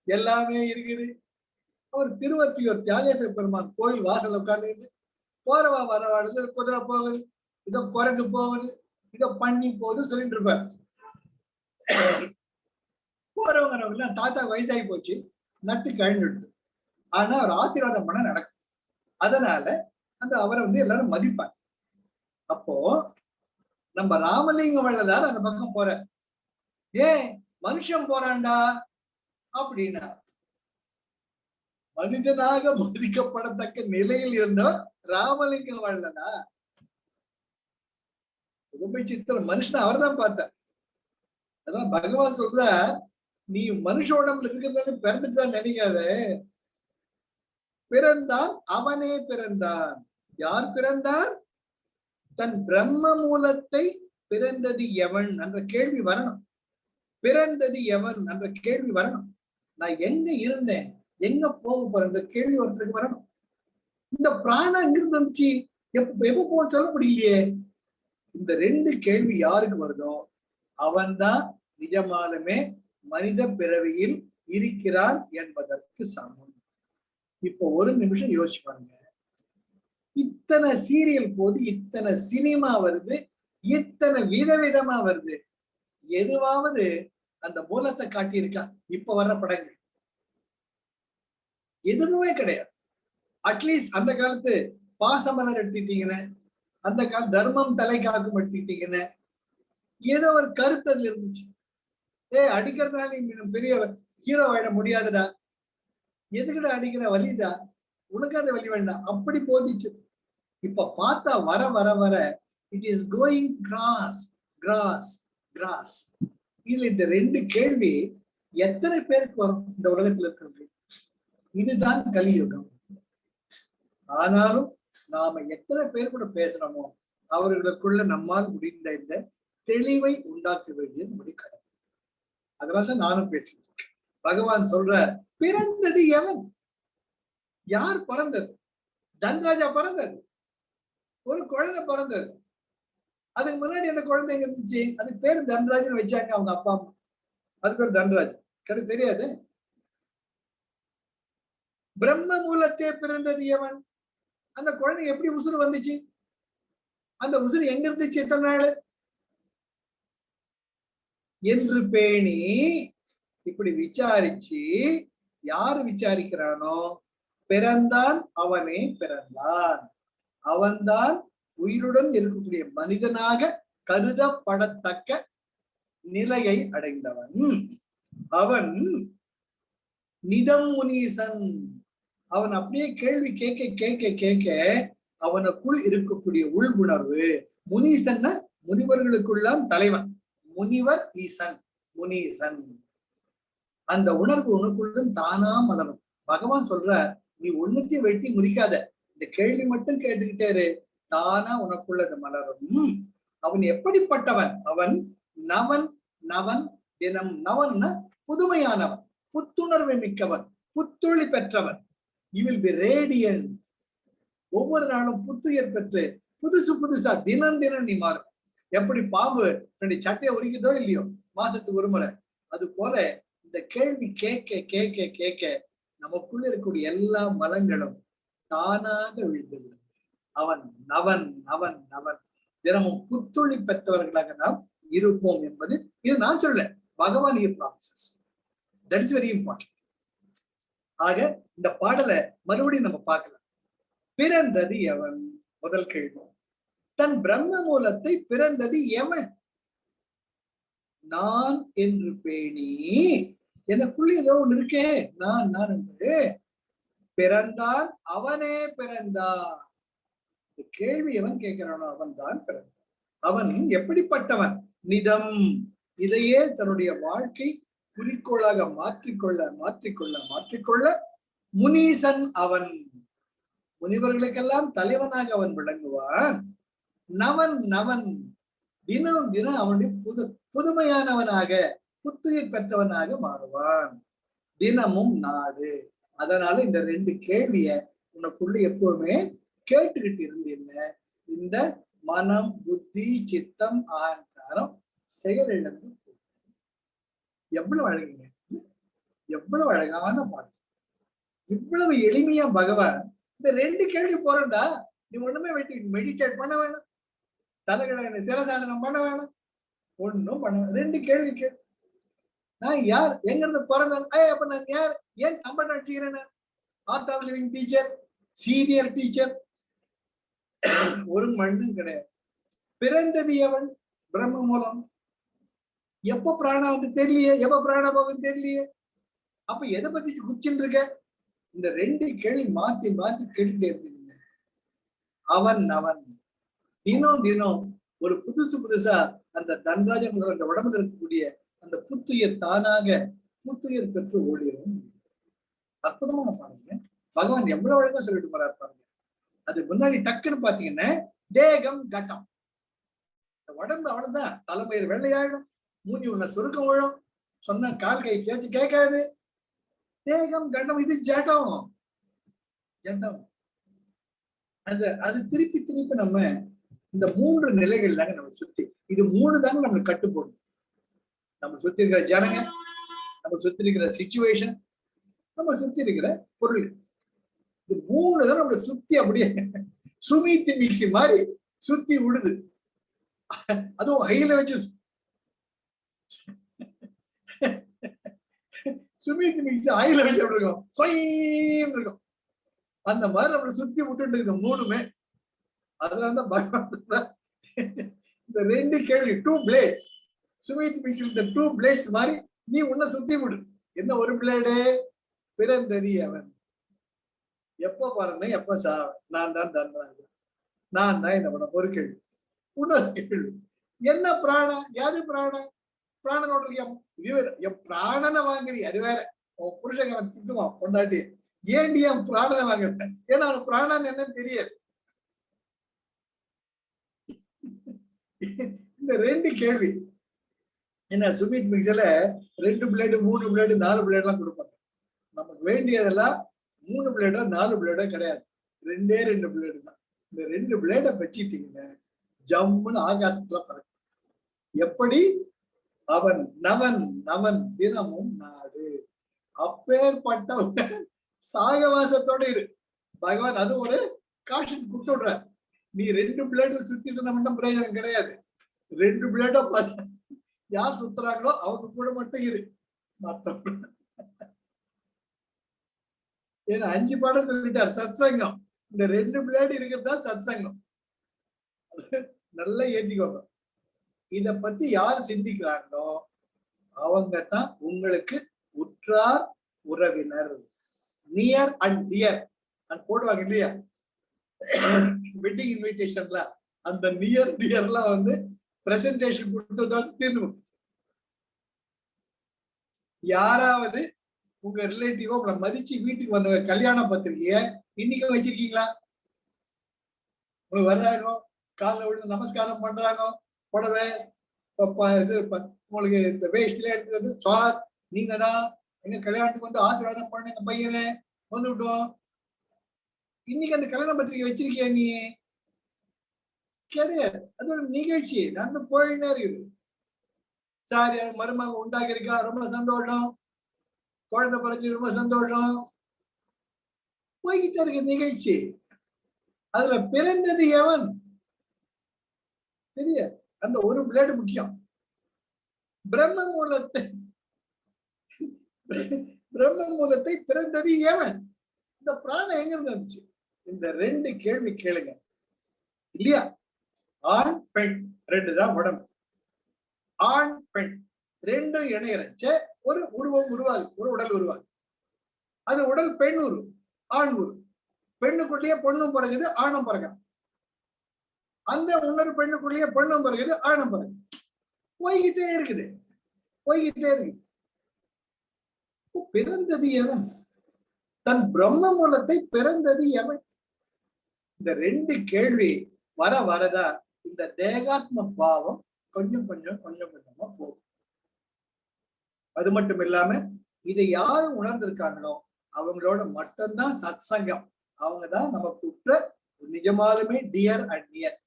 எல்லாமே இருக்குது. அவர் திருவற்றியூர் தியாகேச பெருமான் கோயில் வாசல் உட்கார்ந்துக்கிட்டு போறவா வரவாடுது, குதிரை போகுது, இதோ குரங்கு போகுது, இதோ பன்னி போகுது சொல்லிட்டு இருப்பார். போறவங்க தாத்தா வயசாகி போச்சு, நட்டு கழிஞ்சுடுது. ஆனா அவர் ஆசீர்வாதம் பண்ண நடக்கும். அதனால அந்த அவரை எல்லாரும் மதிப்பாங்க. அப்போ நம்ம ராமலிங்க வள்ளலார் அந்த பக்கம் போற, ஏன் மனுஷன் போறான்டா அப்படின்னா, மனிதனாக மதிக்கப்படத்தக்க நிலையில் இருந்தவர் ராமலிங்க வள்ளலார். உண்மை சித்திரம் மனுஷன் அவர் தான் பார்த்தார். அதான் பகவான் சொல்ற, நீ மனுஷ உடம்புல இருக்கிறது பிறந்துட்டான்னு நினைக்காத. பிறந்தான் அவனே பிறந்தான். யார் பிறந்தார்? தன் பிரம்ம மூலத்தை பிறந்தது எவன் என்ற கேள்வி வரணும். பிறந்தது எவன் என்ற கேள்வி வரணும். நான் எங்க இருந்தேன், எங்க போக போறேன் கேள்வி ஒருத்தருக்கு வரணும். இந்த பிராணம் எங்கிருந்து வந்துச்சு, எப்ப போக சொல்ல முடியலையே. இந்த ரெண்டு கேள்வி யாருக்கு வருதோ அவன்தான் நிஜமாலுமே மனித பிறவியில் இருக்கிறான் என்பதற்கு சமம். இப்போ ஒரு நிமிஷம் யோசிச்சு பாருங்க. இத்தனை சீரியல் போது, இத்தனை சினிமா வருது, இத்தனை விதவிதமா வருது, எதுவாவது அந்த மூலத்தை காட்டியிருக்கா? இப்ப வர்ற படங்கள் எதுவுமே கிடையாது. அட்லீஸ்ட் அந்த காலத்து பாசமலர் எடுத்துட்டீங்கன்னு, அந்த கால தர்மம் தலை காக்கும் எடுத்துக்கிட்டீங்கன்னு ஏதோ ஒரு கருத்து அதுல இருந்துச்சு. அடிக்கிறதுனால நீ பெரிய ஹீரோ ஆயிட முடியாதுடா, எதுக்கிட்ட அடிக்கிற, வலிதா உனக்கு அந்த வலி வேண்டாம், அப்படி போதிச்சு. இப்ப பார்த்தா வர வர வர it is going cross cross cross. இதுல இந்த ரெண்டு கேள்வி எத்தனை பேருக்கு வரும் இந்த உலகத்துல இருக்கிறது? இதுதான் கலியுகம். ஆனாலும் நாம எத்தனை பேர் கூட பேசுறோமோ அவர்களுக்குள்ள நம்மால் முடிந்த இந்த தெளிவை உண்டாக்க வேண்டியது முடிக்கணும். அதனாலதான் நானும் பேசிட்டு இருக்கேன். பகவான் சொல்றார், பிறந்தது எவன்? யார் பிறந்தது? தன்ராஜா பிறந்தது, ஒரு குழந்தை பிறந்தது. அதுக்கு முன்னாடி அந்த குழந்தை எங்க இருந்துச்சு? அதுக்கு பேரு தன்ராஜன் வச்சாங்க அவங்க அப்பா அம்மா. அது பேர் தன்ராஜ். எனக்கு தெரியாது. பிரம்ம மூலத்தே பிறந்தது எவன்? அந்த குழந்தை எப்படி உசுறு வந்துச்சு? அந்த உசுறு எங்க இருந்துச்சு எத்தனை நாள் என்று பேணி இப்படி விசாரிச்சு, யாரு விசாரிக்கிறானோ பிறந்தான் அவனே பிறந்தான். அவன்தான் உயிருடன் இருக்கக்கூடிய மனிதனாக கருதப்படத்தக்க நிலையை அடைந்தவன். அவன் நிதம் முனீசன். அவன் அப்படியே கேள்வி கேட்க கேட்க கேட்க அவனுக்குள் இருக்கக்கூடிய உள்குணர்வு, முனீசன் முனிவர்களுக்குள்ளாம் தலைவன், முனிவர் ஈசன், முனீசன். அந்த உணர்வு உனக்குள்ளும் தானா மலரும். பகவான் சொல்ற, நீ ஒண்ணுத்தையும் வெட்டி முடிக்காத, இந்த கேள்வி மட்டும் கேட்டுக்கிட்டே தானா உனக்குள்ள மலரும். அவன் எப்படிப்பட்டவன்? அவன் நவன். நவன் தினம் நவன் புதுமையானவன், புத்துணர்வை மிக்கவன், புத்துளி பெற்றவன். You will be radiant. ஒவ்வொரு நாளும் புத்துயர் பெற்று புதுசு புதுசா தினம் தினம் நீ மாறும். எப்படி பாம்பு ரெண்டு சட்டையை உரிக்குதோ இல்லையோ மாசத்துக்கு ஒரு முறை, அது போல இந்த கேள்வி கேட்க கேட்க கேட்க நமக்குள்ள இருக்கக்கூடிய எல்லா மலங்களும் தானாக விழுந்துவிடும். அவன் நவன் நவன் நவன். தினமும் புத்துளி பெற்றவர்களாக நாம் இருப்போம் என்பது இது நான் சொல்ல, பகவான் promises. That is very important. ஆக இந்த பாடலை மறுபடியும் நம்ம பார்க்கலாம். பிறந்தது எவன்? முதல் கேள்வி. தன் பிரம்ம மூலத்தை பிறந்தது எவன்? நான் என்று பேணி, எனக்குள்ள ஏதோ ஒண்ணு இருக்கே, நான் நான் என்று பிறந்தான் அவனே பிறந்தான். கேள்வி எவன் கேட்கிறானோ அவன் தான் பிறந்தான். அவன் எப்படிப்பட்டவன்? நிதம். இதையே தன்னுடைய வாழ்க்கை குறிக்கோளாக மாற்றிக்கொள்ள மாற்றிக்கொள்ள மாற்றிக்கொள்ள முனீசன் அவன். முனிவர்களுக்கெல்லாம் தலைவனாக அவன் விளங்குவான். நவன் நவன் தினம் தினம் அவனுடைய புதுமையானவனாக புத்துயிர் பெற்றவனாக மாறுவான். தினமும் நாடு. அதனால இந்த ரெண்டு கேள்விய உனக்குள்ள எப்பவுமே கேட்டுக்கிட்டு இருந்தீங்க. இந்த மனம், புத்தி, சித்தம், ஆங்காரம் செயலிழந்து எவ்வளவு அழகுங்க, எவ்வளவு அழகான பாட்டு. இவ்வளவு எளிமையா பகவான் இந்த ரெண்டு கேள்வி போறண்டா, நீ ஒண்ணுமே வெட்டி மெடிடேட் பண்ண வேணாம், தலைகளை சிரசாதனம் பண்ண வேணாம், ஒண்ணும் பண்ண வேணாம். ரெண்டு கேள்வி கேள்வி. நான் யார், எங்க இருந்து பிறந்தேன், அப்ப நான் யார், ஏன் கம்பெனி அடிச்சுக்கிறேன், art of living teacher, senior teacher, ஒரு மண்ணும் கிடையாது. பிறந்தது எவன், பிரம்ம மூலம். எப்ப பிராணா வந்து தெரியலையே, எப்ப பிராண போகும் தெரியலையே, அப்ப எதை பத்தி குச்சின்னு இருக்க. இந்த ரெண்டு கேள்வி மாத்தி மாத்தி கேட்டுட்டே இருக்கீங்க. அவன் அவன் தினம் தினம் ஒரு புதுசு புதுசா அந்த தன்ராஜன் அந்த உடம்புல இருக்கக்கூடிய அந்த புத்துயிர் தானாக புத்துயிர் பெற்று ஓடிடும். அற்புதமான பாருங்க, பகவான் எவ்வளவு அழகா சொல்லிட்டு போறாரு பாருங்க. அது முன்னாடி டக்குன்னு பாத்தீங்கன்னா தேகம் கட்டம், உடம்பு அவ்வளவுதான், தலைமயிர் வெள்ளையாயிடும், மூஞ்சி உள்ள சுருக்கம் விழும், சொன்ன கால் கை பேச்சு கேட்காது. தேகம் கண்டம், இது ஜடம் ஜடம். அது திருப்பி திருப்பி நம்ம இந்த மூன்று நிலைகள் தாங்க நம்ம சுத்தி, இது மூணு தாங்க நம்மளுக்கு கட்டுப்போடும். நம்ம சுத்தி இருக்கிற ஜனங்க, நம்ம சுத்தி இருக்கிற சிச்சுவேஷன், நம்ம சுத்தி இருக்கிற பொருள், இது மூணு தான் நம்மளை சுத்தி அப்படியே சுமித்தி மிக்சி மாதிரி சுத்தி விடுது. அதுவும் ஹைல வச்சு சுமித்தி மிக்சி ஆயில வச்சு அப்படி இருக்கும், சொயம் இருக்கும். அந்த மாதிரி நம்மளை சுத்தி விட்டுட்டு இருக்கோம் மூணுமே. அதனாலதான் பகவான் இந்த ரெண்டு கேள்வி, டூ பிளேட்ஸ், சுமித்தி மிக்சி இந்த டூ பிளேட்ஸ் மாதிரி நீ உன்னை சுத்தி விடு. என்ன ஒரு பிளேடு, பிறந்ததி அவன், எப்ப பாருங்க எப்ப சாவன், நான் தான் தன்றாங்க, நான் தான் இந்த படம். ஒரு கேள்வி. இன்னொரு கேள்வி, என்ன பிராணம், யாது பிராணம், பிராணனோட இது வேற, என் பிராணனை வாங்குறீ அது வேற. உன் புருஷன் திட்டுவான் கொண்டாட்டி, ஏண்டி என் பிராணனை வாங்கிட்டேன், ஏன்னா அவன் பிராணன் என்னன்னு தெரியாது. இந்த ரெண்டு கேள்வி என்ன, சுமித் மிக்சர்ல 2 பிளேடு 3 பிளேடு 4 பிளேடு எல்லாம் கொடுப்பாங்க. நமக்கு வேண்டியதெல்லாம் 3 பிளேடோ 4 பிளேடோ கிடையாது, 2 பிளேடு தான். இந்த 2 பிளேடை வச்சுட்டீங்கன்னா ஜம்முன்னு ஆகாசத்துல பறக்கும். எப்படி, அவன் நவன் நவன் தினமும் நாடு. அப்பேற்பட்ட சாகவாசத்தோட இரு. பகவான் அது ஒரு காஷன் கொடுத்து விடுற. நீ 2 பிளேட்ல சுத்திட்டு இருந்தா மட்டும் பிரயோஜனம் கிடையாது. 2 பிளேடோ யார் சுத்துறாங்களோ அவங்க கூட மட்டும் இரு. ஏன்னா 5 பாடம் சொல்லிட்டார் சத்சங்கம். இந்த 2 பிளேடு இருக்கிறதா சத்சங்கம். நல்லா ஏத்திக்கோங்க. இத பத்தி யார் சிந்திக்கிறாங்களோ அவங்க தான் உங்களுக்கு உற்றார் உறவினர், நியர் அண்ட் டியர் போடுவாங்க இல்லையா வெட்டிங் இன்விடேஷன்ல. அந்த நியர் டியர்லாம் வந்து பிரசன்டேஷன் கொடுத்ததோட தீர்ந்து. யாராவது உங்க ரிலேட்டிவோ உங்களை மதிச்சு வீட்டுக்கு வந்த கல்யாண பத்திரிகைய இன்னைக்கு வச்சிருக்கீங்களா? உங்களுக்கு வர்றாங்க, காலைல விழுந்து நமஸ்காரம் பண்றாங்க, புடவை இது உங்களுக்கு இந்த வேஷ்டில எடுத்தது, சார் நீங்க தான் எங்க கல்யாணத்துக்கு வந்து ஆசீர்வாதம் பண்ண எங்க பையனை வந்துவிட்டோம், இன்னைக்கு அந்த கல்யாண பத்திரிகை வச்சிருக்கியா நீ? கிடையாது. அது ஒரு நிகழ்ச்சி நடந்து போயின்னே இருக்குது. சார் எனக்கு மருமக உண்டாகி இருக்கா, ரொம்ப சந்தோஷம், குழந்தை பிறகு ரொம்ப சந்தோஷம், போய்கிட்டே இருக்கு நிகழ்ச்சி. அதுல பிறந்தது எவன் தெரிய, அந்த ஒரு பிளேடு முக்கியம். பிரம்ம மூலத்தை பிறந்தது எவன், இந்த பிராணம் எங்க இருந்து இருந்துச்சு? இந்த 2 கேள்வி கேளுங்க இல்லையா? ஆண் பெண் 2 தான் உடம்பு. ஆண் பெண் 2 இணையறச்ச ஒரு உருவம் உருவாது, ஒரு உடல் உருவாது. அது உடல் பெண் உருவம், ஆண் உருவம். பெண்ணுக்குள்ளேயே பொண்ணும் பிறகுது, ஆணும் பிறகு. அந்த இன்னொரு பெண்ணுக்குள்ளேயே பொண்ணும் பிறகுது, ஆணும் பிறகு. போய்கிட்டே இருக்குது, போய்கிட்டே இருக்கு. பிறந்தது எவன், தன் பிரம்ம மூலத்தை பிறந்தது எவன்? இந்த 2 கேள்வி வர வரதா இந்த தேகாத்ம பாவம் கொஞ்சம் கொஞ்சமா போகும். அது மட்டும் இல்லாம இதை யாரு உணர்ந்திருக்காங்களோ அவங்களோட மட்டும்தான் சத்சங்கம். அவங்கதான் நம்ம கூப்பிட்ட நிஜமாலுமே டியர் அண்ட் நியர்.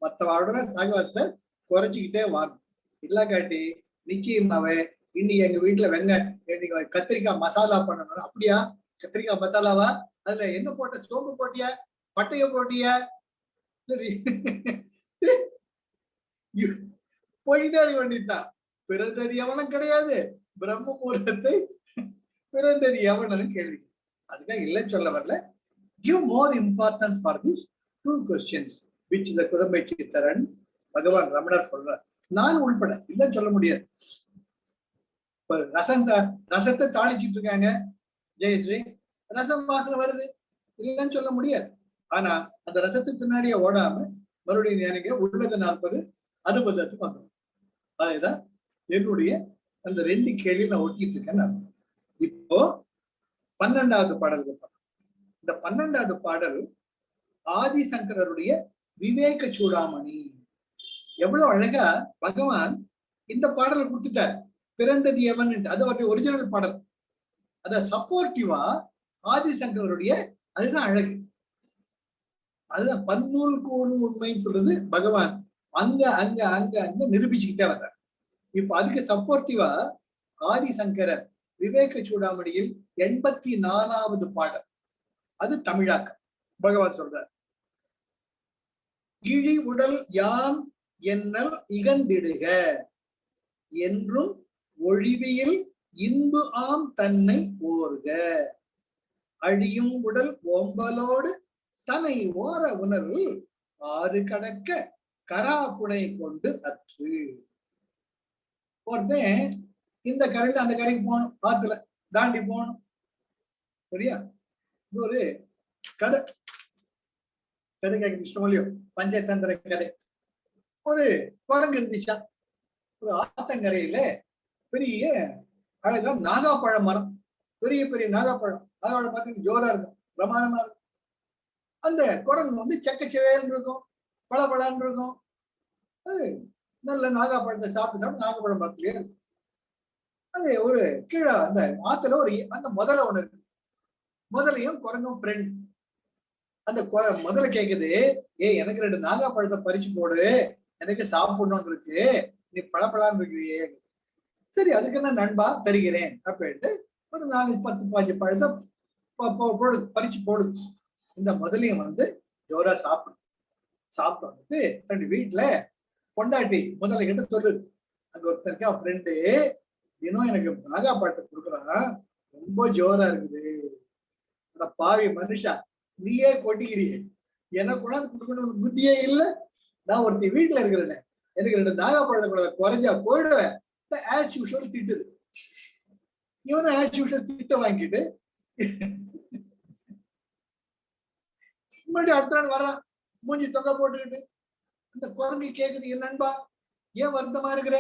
மற்றவாரோட சகவாசத்தை குறைச்சிக்கிட்டே வாங்க. இல்ல காட்டி நிச்சயமாவே இன்னைக்கு எங்க வீட்டுல இன்னைக்கு கத்திரிக்காய் மசாலா பண்ணணும். அப்படியா? கத்திரிக்காய் மசாலாவா? அதுல என்ன போட்ட? சோம்பு போட்டியா? பட்டைய போட்டியா? பொய்தாரி பண்ணிட்டான். பிறந்தது எவனும் கிடையாது, பிரம்ம முகூர்த்தத்தை பிறந்தது எவனும் கேள்வி. அதுக்காக இல்லைன்னு சொல்ல வரல. Give more importance for these two questions which the Kuthambai சித்தரன் பகவான் ரமணர் சொல்றார். நான் உள்பட இல்லைன்னு சொல்ல முடியாது. ரசத்தை தாளிச்சிட்டு இருக்காங்க ஜெயஸ்ரீ, ரசம் வாசனை வருது, இல்லைன்னு சொல்ல முடியாது. ஆனா அந்த ரசத்துக்கு பின்னாடியே ஓடாம மறுபடியும் எனக்கு உள்ளது 40 அனுபவத்துக்கு வந்துடும். அதுதான் என்னுடைய அந்த 2 கேள்வி நான் ஒட்டிட்டு இருக்கேன். நான் இப்போ 12வது பாடலுக்கு போறேன். இந்த 12வது பாடல் ஆதிசங்கரருடைய விவேக சூடாமணி. எவ்வளவு அழகா பகவான் இந்த பாடலை கொடுத்துட்டார். பிறந்தது எவன், அது அவருடைய ஒரிஜினல் பாடல். அத சப்போர்ட்டிவா ஆதிசங்கரருடைய, அதுதான் அழகு. அதுதான் பன்னூல் கூடும் உண்மைன்னு சொல்றது பகவான் அங்க அங்க அங்க அங்க நிரூபிச்சுக்கிட்டே வர்றார். இப்ப அதுக்கு சப்போர்ட்டிவா ஆதிசங்கரர் விவேக சூடாமணியில் 84வது பாடல், அது தமிழாக்கம். பகவான் சொல்றார், இழி உடல் யான் என்னல் இகந்திடுக என்றும் ஒழிவியில் இன்பு ஆம் தன்னை ஓர்க அழியும் உடல் ஓம்பலோடு தனை ஓர உணர்வு ஆறு கடக்க கராப்புனை கொண்டு அற்று. ஒருத்தன் இந்த கரையில அந்த கரைக்கு போகணும், ஆத்துல தாண்டி போகணும். சரியா? ஒரு கதை கேட்க இஷ்டம் இல்லையோ, பஞ்சதந்திர கதை. ஒரு குரங்கு இருந்துச்சா, ஒரு ஆத்தங்கரையில பெரிய அழகா நாகாப்பழம் மரம், பெரிய பெரிய நாகாப்பழம். நாகாப்பழம் பார்த்தீங்கன்னா ஜோரா இருக்கும், பிரமாதமா இருக்கும். அந்த குரங்கு செக்கச்சவேன்னு இருக்கும், பழப்பழான்னு இருக்கும். அது நல்ல நாகாப்பழத்தை சாப்பிட்டு நாகப்பழம் மரத்துலயே இருக்கும். அது ஒரு கீழே அந்த ஆத்துல ஒரு அந்த முதல ஒண்ணு இருக்கு. முதலையும் குரங்கும் ஃப்ரெண்ட். அந்த முதல்ல கேக்குது, எனக்கு 2 நாகாப்பழத்தை பறிச்சு போடு, எனக்கு சாப்பிடணும்னு இருக்கு, நீ பழப்பழான்னு இருக்கிறியே. சரி, அதுக்கு என்ன நண்பா தருகிறேன் அப்படின்ட்டு ஒரு 4 10 15 பழத்தை போடு, பறிச்சு போடுது. இந்த முதலையும் ஜோரா சாப்பிட்டு வந்துட்டு தன் வீட்டுல பொண்டாட்டி முதலை கிட்ட சொல்லுது, அங்க ஒருத்தருக்கு அவன் ஃப்ரெண்டு தினம் எனக்கு நாகாப்பழத்தை கொடுக்குறான், ரொம்ப ஜோரா இருக்குது. பாவி மனுஷா, நீயே கொட்டிக்கிறிய, எனக்கு கொண்டாந்து கொடுக்கணும் புத்தியே இல்ல. நான் ஒருத்தி வீட்டுல இருக்கிறேன், எனக்கு 2 நாகாப்பழத்தை குறைஞ்சா போயிடுவேன். ஆஸ் யூஷுவல் திட்டுது. இவனும் ஆஸ் யூஷுவல் திட்ட வாங்கிட்டு முன்னாடி அடுத்த நாள் வர்றான், மூஞ்சி தொகை போட்டுக்கிட்டு. அந்த குரங்கு கேக்குது, என் நண்பா ஏன் வருத்தமா இருக்கிற?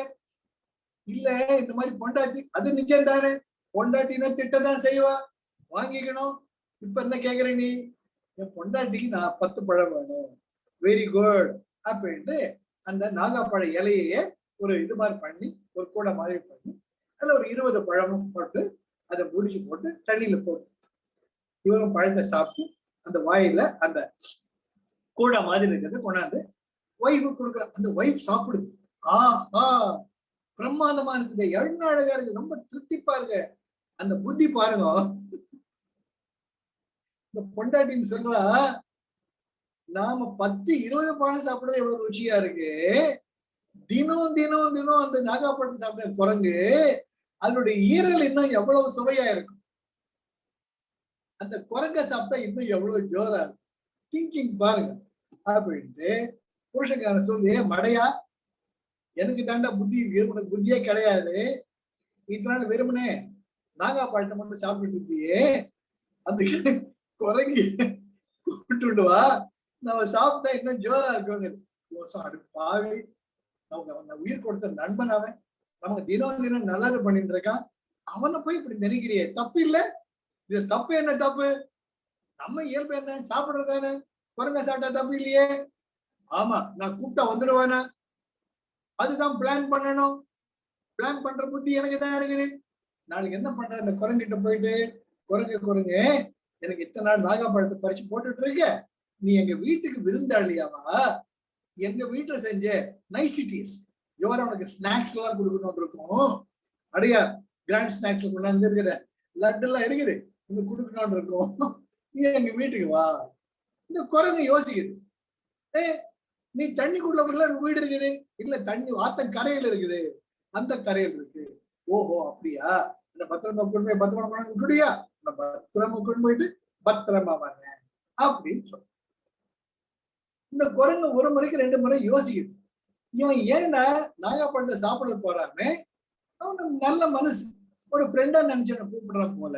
இல்ல, இந்த மாதிரி பொண்டாட்டி, அது நிஜம் தானே, பொண்டாட்டினா திட்டதான் செய்வா, வாங்கிக்கணும். இப்ப என்ன கேக்குற நீ? என் பொண்டாட்டிக்கு நான் 10 பழம் வேணும். வெரி குட் அப்படின்ட்டு அந்த நாகாப்பழ இலையே ஒரு இது மாதிரி பண்ணி, ஒரு கூடை மாதிரி பண்ணி, அதுல ஒரு 20 பழமும் போட்டு அதை முடிச்சு போட்டு தண்ணியில போட்டு இவங்க பழத்தை சாப்பிட்டு அந்த வாயில அந்த கூடை மாதிரி இருக்கிறது கொண்டாந்து ஒய்ஃபு கொடுக்குற. அந்த ஒய்ஃப் சாப்பிடுது. பிரமாதமா இருக்குது, எவ்வளவு அழகா இருக்கு, ரொம்ப திருப்திப்பா இருக்கு. அந்த புத்தி பாருங்க. இந்த பொண்டாட்டின்னு சொல்றா, நாம 10 20 பழம் சாப்பிடுறது எவ்வளவு ருச்சியா இருக்கு. தினம் தினம் தினம் அந்த நாகாப்பழத்தை சாப்பிட்ட குரங்கு, அதனுடைய ஈரல் இன்னும் எவ்வளவு சுவையா இருக்கும். அந்த குரங்க சாப்பிட்டா இன்னும் எவ்வளவு ஜோரா இருக்கும். திங்கிங் பாருங்க அப்படின்ட்டு புருஷக்கார சொல்லி, மடையா எனக்கு தாண்டா புத்தி இருக்கு, உனக்கு புத்தியே கிடையாது. இதனால வெறுமனே நாகாப்பழத்தை மட்டும் சாப்பிட்டு இருந்தியே, அந்த குரங்கு கூப்பிட்டு வா, நம்ம சாப்பிட்டா இன்னும் ஜோரா இருக்குங்க. பாவி, நம்ம உயிர் கொடுத்த நண்பன் அவன், நமக்கு தினம் தினம் நல்லது பண்ணிட்டு இருக்கான், அவனை போய் இப்படி நினைக்கிறியே, தப்பு இல்ல. இது தப்பு என்ன? தப்பு நம்ம இயல்பு என்ன? சாப்பிடுறது தானே. குரங்க சாப்பிட்டா தப்பு இல்லையே. ஆமா, நான் கூப்பிட்டா வந்துடுவானா? அதுதான் பிளான் பண்ணணும். பிளான் பண்ற புத்தி எனக்கு தான் இருக்குது. நாளைக்கு என்ன பண்ற, இந்த குரங்கிட்ட போயிட்டு, குரங்கு எனக்கு இத்தனை நாள் நாகாப்பழத்தை பறிச்சு போட்டுட்டு இருக்க, நீ எங்க வீட்டுக்கு விருந்தாளியாவா? எங்க வீட்டுல செஞ்ச நைசிட்டிஸ் எவர உனக்கு ஸ்நாக்ஸ் எல்லாம் கொடுக்கணும் இருக்கும். அடையா கிராண்ட் ஸ்நாக்ஸ்ல கொண்டாந்து இருக்கிற லட்டு எல்லாம் இருக்குது, இங்க கொடுக்கணும்னு இருக்கும். நீ எங்க வீட்டுக்கு வா. இந்த குரங்கு யோசிக்குது, நீ தண்ணிக்குள்ள வீடு இருக்குது, இல்ல தண்ணி ஆத்த கரையில இருக்குது, அந்த கரையில் இருக்கு. ஓஹோ அப்படியா, இந்த பத்திரமா கொண்டு போய் பத்திரமா கொண்டு விட்டுடியா, நான் பத்திரமா கொண்டு போயிட்டு பத்திரமா வர்றேன் அப்படின்னு சொல்ற. இந்த குரங்கு ஒரு முறைக்கு 2 முறை யோசிக்குது, இவன் ஏன்னா நாகப்பழத்தை சாப்பிட போறாமே, அவன் நல்ல மனசு, ஒரு ஃப்ரெண்டா நினைச்சு கூப்பிடுறான் போல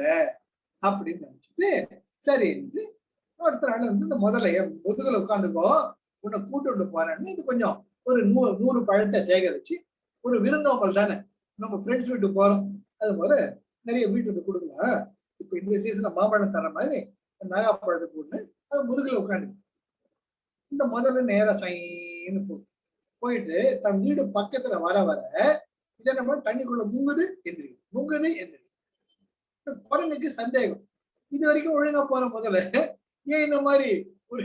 அப்படின்னு நினைச்சிட்டு சரி அடுத்த நாள் இந்த முதலைய முதுகுல உட்காந்துக்கோ, உன்னை கூட்டு போறேன்னு இது கொஞ்சம் ஒரு 100 பழத்தை சேகரிச்சு, ஒரு விருந்தோம்பல் தானே, நம்ம ஃப்ரெண்ட்ஸ் வீட்டுக்கு போறோம், அது போல நிறைய வீட்டுக்கு கொடுக்கலாம். இப்ப இந்த சீசன்ல மாம்பழம் தர மாதிரி நாகாப்பழத்தை போட்டு அது முதுகுல உட்காந்து இந்த முதல்ல நேரம் சைன்னு போயிட்டு தன் வீடு பக்கத்துல வர இதை நம்ம தண்ணிக்குள்ள முங்குது எந்திரிக்கும். குரங்குக்கு சந்தேகம், இது வரைக்கும் ஒழுங்கா போற முதல்ல ஏன் இந்த மாதிரி ஒரு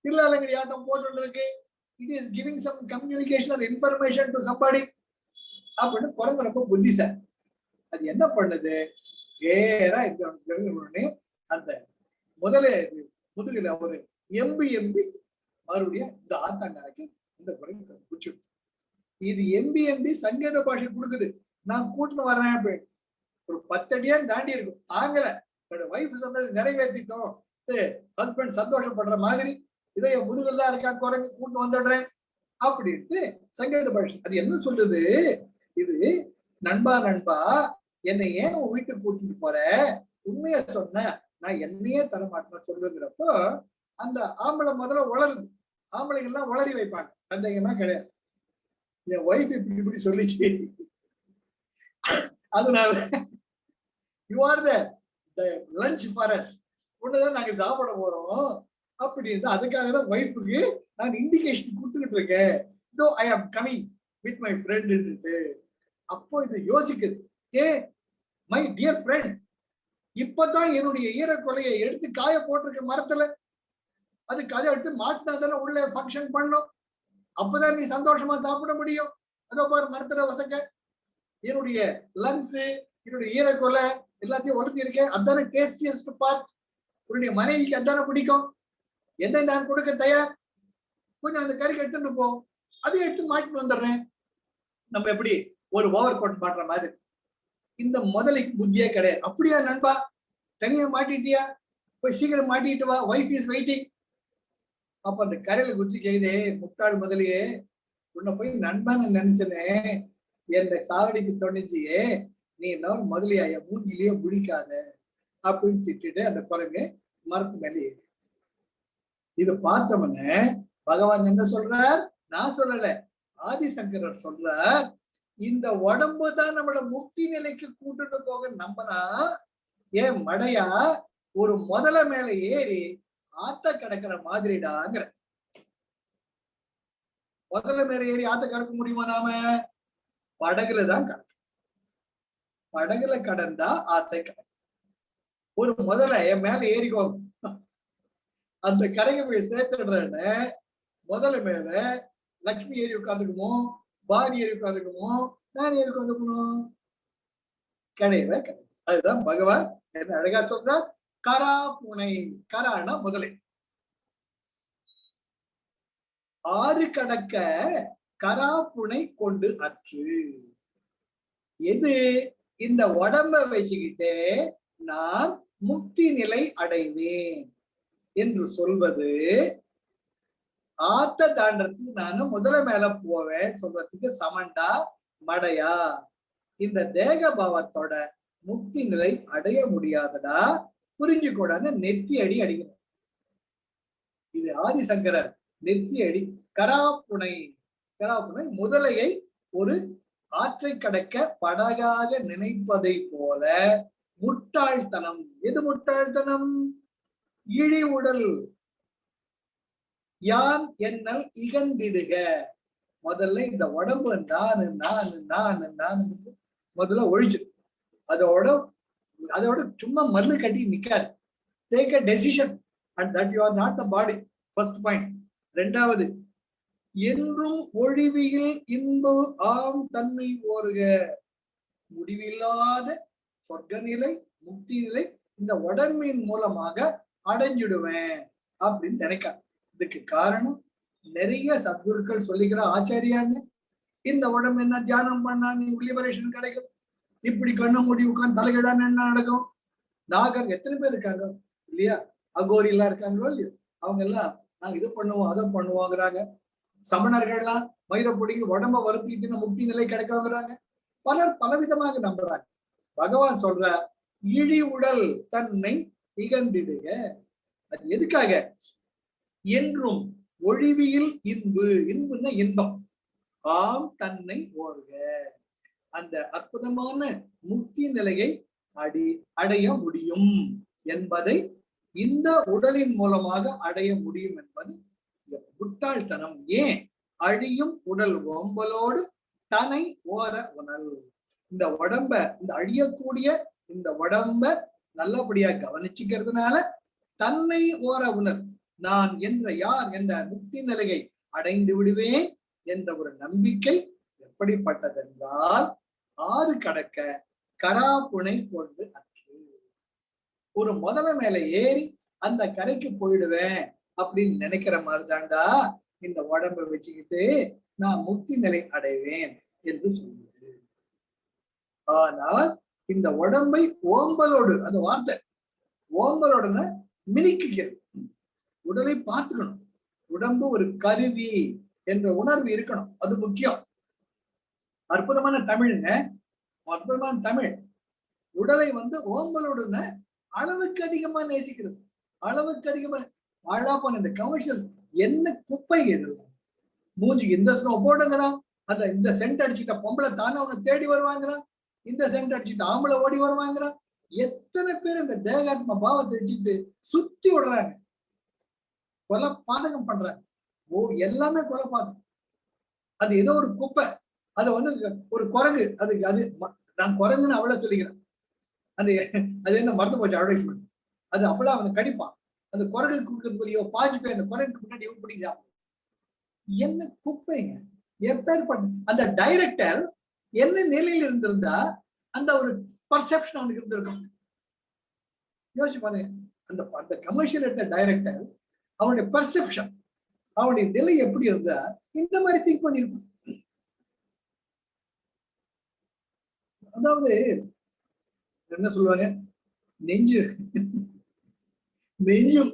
திருளாலங்கடி ஆட்டம் போட்டு இருக்கு, it is giving some communication information to somebody அப்படின்னு குரங்கு ரொம்ப புத்திசாலி. அது என்ன பண்ணுது, நேரா உடனே அந்த முதல்ல முதுகுல ஒரு எம்பி மறுபடியும் இந்த ஆத்தாங்கரைக்கு இந்த குரங்கு பிடிச்சு. இது எம்பி சங்கீத பாஷை கொடுக்குது, நான் கூட்டின்னு வரேன். ஒரு 10 அடியா தாண்டி இருக்கும், தாங்கல, என்னோட வைஃப் சொன்னது நிறைவேற்றிட்டோம், ஹஸ்பண்ட் சந்தோஷப்படுற மாதிரி இதை என் முதுகில் தான் இருக்கா, குரங்கு கூட்டு வந்துடுறேன் அப்படின்ட்டு சங்கீத பாஷை. அது என்ன சொல்லுது, இது நண்பா என்னை ஏன் உன் வீட்டுக்கு கூட்டிட்டு போற, உண்மைய சொன்ன நான் என்னையே தரமாட்டேன்னு சொல்லுங்கிறப்போ அந்த ஆம்பளை முதல்ல உளருது. ஆம்பளைங்க எல்லாம் உளறி வைப்பாங்க, சந்தேகமா கிடையாது. என் ஒய்ஃப் இப்படி சொல்லிச்சு, அதனால you are the lunch for us, ஒண்ணுதான் நாங்க சாப்பிட போறோம் அப்படின்னு அதுக்காக தான் ஒய்ஃபுக்கு நான் இண்டிகேஷன் கொடுத்துக்கிட்டு இருக்கேன், நோ ஐ ஆம் கமிங் வித் மை ஃப்ரெண்ட். அப்போ இது யோசிக்குது, மை டியர் ஃப்ரெண்ட், இப்பதான் என்னுடைய ஈரக்கொலையை எடுத்து காய போட்டிருக்க மரத்துல, அது கதை எடுத்து மாட்டினா தானே உள்ள ஃபங்க்ஷன் பண்ணும், அப்பதான் நீ சந்தோஷமா சாப்பிட முடியும். அதோ பாரு மரத்துல வசக்க என்னுடைய லங்ஸ், என்னுடைய ஈரக்கொலை எல்லாத்தையும் வளர்த்தி இருக்கேன், அதான டேஸ்டியஸ்ட் பார்ட், உன்னுடைய மனைவிக்கு அதான பிடிக்கும், எதை நான் கொடுக்க தயார், கொஞ்சம் அந்த கறிக்கு எடுத்துட்டு போ, அதை எடுத்து மாட்டிட்டு வந்துடுறேன். நம்ம எப்படி ஒரு ஓவர் கோட் மாட்டுற மாதிரி. இந்த முதலைக்கு புத்தியே கிடையாது. அப்படியா நண்பா, தனியா மாட்டிட்டியா, போய் சீக்கிரம் மாட்டிட்டு வா, வைஃப் இஸ் வெயிட்டிங். அப்ப அந்த கரையில குச்சி கேக்குதே, முட்டாள் முதலையே, உன்னை போய் நண்பன் நினைச்சனே, என் சாவடிக்கு தொணிஞ்சியே, நீ என்ன முதலியாய மூஞ்சிலேயே முடிக்காத அப்படின்னு திட்டிட்டு அந்த குரங்கு மரத்து மேலே ஏறி. இது பார்த்தவன பகவான் என்ன சொல்றார், நான் சொல்லல, ஆதிசங்கரர் சொல்றார், இந்த உடம்பு தான் நம்மள முக்தி நிலைக்கு கூட்டுட்டு போக நம்பனா, ஏன் மடையா ஒரு முதல மேல ஏறி ஆத்த கடக்கிற மாதிரிடாங்கிற. முதல்ல மேல ஏறி ஆத்த கடக்க முடியுமா, நாம படகுல தான் கடக்கும், படகுல கடந்தா ஆத்தை கடக்கும். ஒரு முதல்ல என் மேல ஏறிக்கோ, அந்த கரைக்கு போய் சேர்த்துடுறேன்னு முதல்ல மேல லக்ஷ்மி ஏறி உட்காந்துக்குமோ, பாடி ஏறி உட்காந்துக்குமோ, நான் ஏறி உட்காந்துக்கணும், கிடையவே கிடையாது. அதுதான் பகவான் என்ன அழகா சொல்றார், கரா புனை, கரானா முதலை, ஆறு கடக்க கரா புனை கொண்டு அற்று. எது, இந்த உடம்ப வச்சுக்கிட்டே நான் முக்தி நிலை அடைவேன் என்று சொல்வது, ஆத்த தாண்டத்துக்கு நானும் முதல மேல போவேன் சொல்றதுக்கு சமண்டா மடையா, இந்த தேக பாவத்தோட முக்தி நிலை அடைய முடியாதடா, புரிஞ்சுக்கூடாது நெத்தி அடி அடிக்கணும். இது ஆதிசங்கரர் நெத்தி அடி. கராப்புனை, கராப்புனை முதலையை ஒரு ஆற்றை கடக்க படகாக நினைப்பதை போல முட்டாள்தனம். எது முட்டாள்தனம், இழி உடல், யான் என்னல் இகந்திடுக. முதல்ல இந்த உடம்பு நானு நானு நானு நானு முதல்ல ஒழிச்சு அதோட சும்மா மல்லு கட்டி நிக்காது. Take a decision and that you are not the body. First point. ரெண்டாவது, என்றும் ஒழிவியில் இன்பு ஆம் தன்மை ஓருக. முடிவில்லாத சொர்க்க நிலை, முக்தி நிலை இந்த உடம்பின் மூலமாக அடைஞ்சிடுவேன் அப்படின்னு நினைக்காது. இதுக்கு காரணம் நிறைய சத்குருக்கள் சொல்லிக்கிற ஆச்சாரியாங்க, இந்த உடம்பு என்ன தியானம் பண்ணா நீங்க லிபரேஷன் கிடைக்கும், இப்படி கண்ணு மூடி உட்காந்து தலைகிடான்னு என்ன நடக்கும். நாகர் எத்தனை பேர் இருக்காங்க இல்லையா, அகோரி எல்லாம் இருக்காங்களோ இல்லையோ, அவங்க எல்லாம் நாங்க இது பண்ணுவோம் அதை பண்ணுவோங்கிறாங்க. சமணர்கள்லாம் மயிரை பிடிங்கி உடம்ப வருத்திட்டு முக்தி நிலை கிடைக்காங்கிறாங்க. பலர் பலவிதமாக நம்புறாங்க. பகவான் சொல்ற இழி உடல் தன்னை இகந்திடுக. அது எதுக்காக? என்றும் ஒழிவியில் இன்பு, இன்புன்னா இன்பம், ஆம் தன்னை ஓர்க, அந்த அற்புதமான முக்தி நிலையை அடைய முடியும் என்பதை இந்த உடலின் மூலமாக அடைய முடியும் என்பது முட்டாள்தனம். ஏன்? அழியும் உடல் ஓம்பலோடு தன்னை ஓர உணல். இந்த உடம்ப, இந்த அழியக்கூடிய இந்த உடம்ப நல்லபடியா கவனிச்சுக்கிறதுனால தன்னை ஓர உணர், நான் என்ற யார் என்ற முக்தி நிலையை அடைந்து விடுவேன் என்ற ஒரு நம்பிக்கை எப்படிப்பட்டதென்றால், ஆறு கடக்க கராப்புனை கொண்டு அற்று. ஒரு முதல மேல ஏறி அந்த கரைக்கு போயிடுவேன் அப்படின்னு நினைக்கிற மாதிரி தாண்டா இந்த உடம்பை வச்சுக்கிட்டு நான் முக்தி நிலை அடைவேன் என்று சொல்லுது. ஆனால் இந்த உடம்பை ஓம்பலோடு, அந்த வார்த்தை ஓம்பலோட மினிக்கிறது. உடலை பார்த்துக்கணும். உடம்பு ஒரு கருவி என்ற உணர்வு இருக்கணும். அது முக்கியம். அற்புதமான தமிழ்ங்க, அற்புதமான தமிழ். உடலை ஓம்பலோடுன அளவுக்கு அதிகமா நேசிக்கிறது. அளவுக்கு அதிகமா ஆழா போன இந்த கமர்ஷியல் என்ன குப்பை இதெல்லாம். மூஞ்சிக்கு இந்த ஸ்னோ போடுங்கிறான், அந்த இந்த சென்ட் அடிச்சுட்ட பொம்பளை தானே அவனை தேடி வருவாங்கிறான், இந்த சென்ட் அடிச்சுட்டு ஆம்பளை ஓடி வருவாங்கிறான். எத்தனை பேர் இந்த தேகாத்ம பாவத்தை அடிச்சுட்டு சுத்தி விடுறாங்க, கொலை பாதகம் பண்றாங்க. எல்லாமே கொலை பாதகம். அது ஏதோ ஒரு குப்பை. அது ஒரு குரங்கு, அது நான் குரங்குன்னு அவளை சொல்லிக்கிறேன். அது என்ன மறந்து போச்சு அட்வர்டைஸ்மெண்ட். அது அப்பதான் அவன் கடிப்பான். அந்த குரங்கு கொடுக்கறதுலையோ பாஞ்சு பேர் அந்த குரங்கு முன்னாடி பிடிச்சா என்ன குப்பைங்க. எப்பேற்பட்ட அந்த டைரக்டர் என்ன நிலையில் இருந்திருந்தா அந்த ஒரு பர்செப்ஷன் அவனுக்கு இருந்திருக்கும். யோசிச்சு பாருங்க. அந்த கமர்ஷியல் எடுத்த டைரக்டர் அவனுடைய பர்செப்ஷன், அவனுடைய நிலை எப்படி இருந்தா இந்த மாதிரி திங்க் பண்ணிருப்பான். அதாவது என்ன சொல்லுவாங்க, நெஞ்சு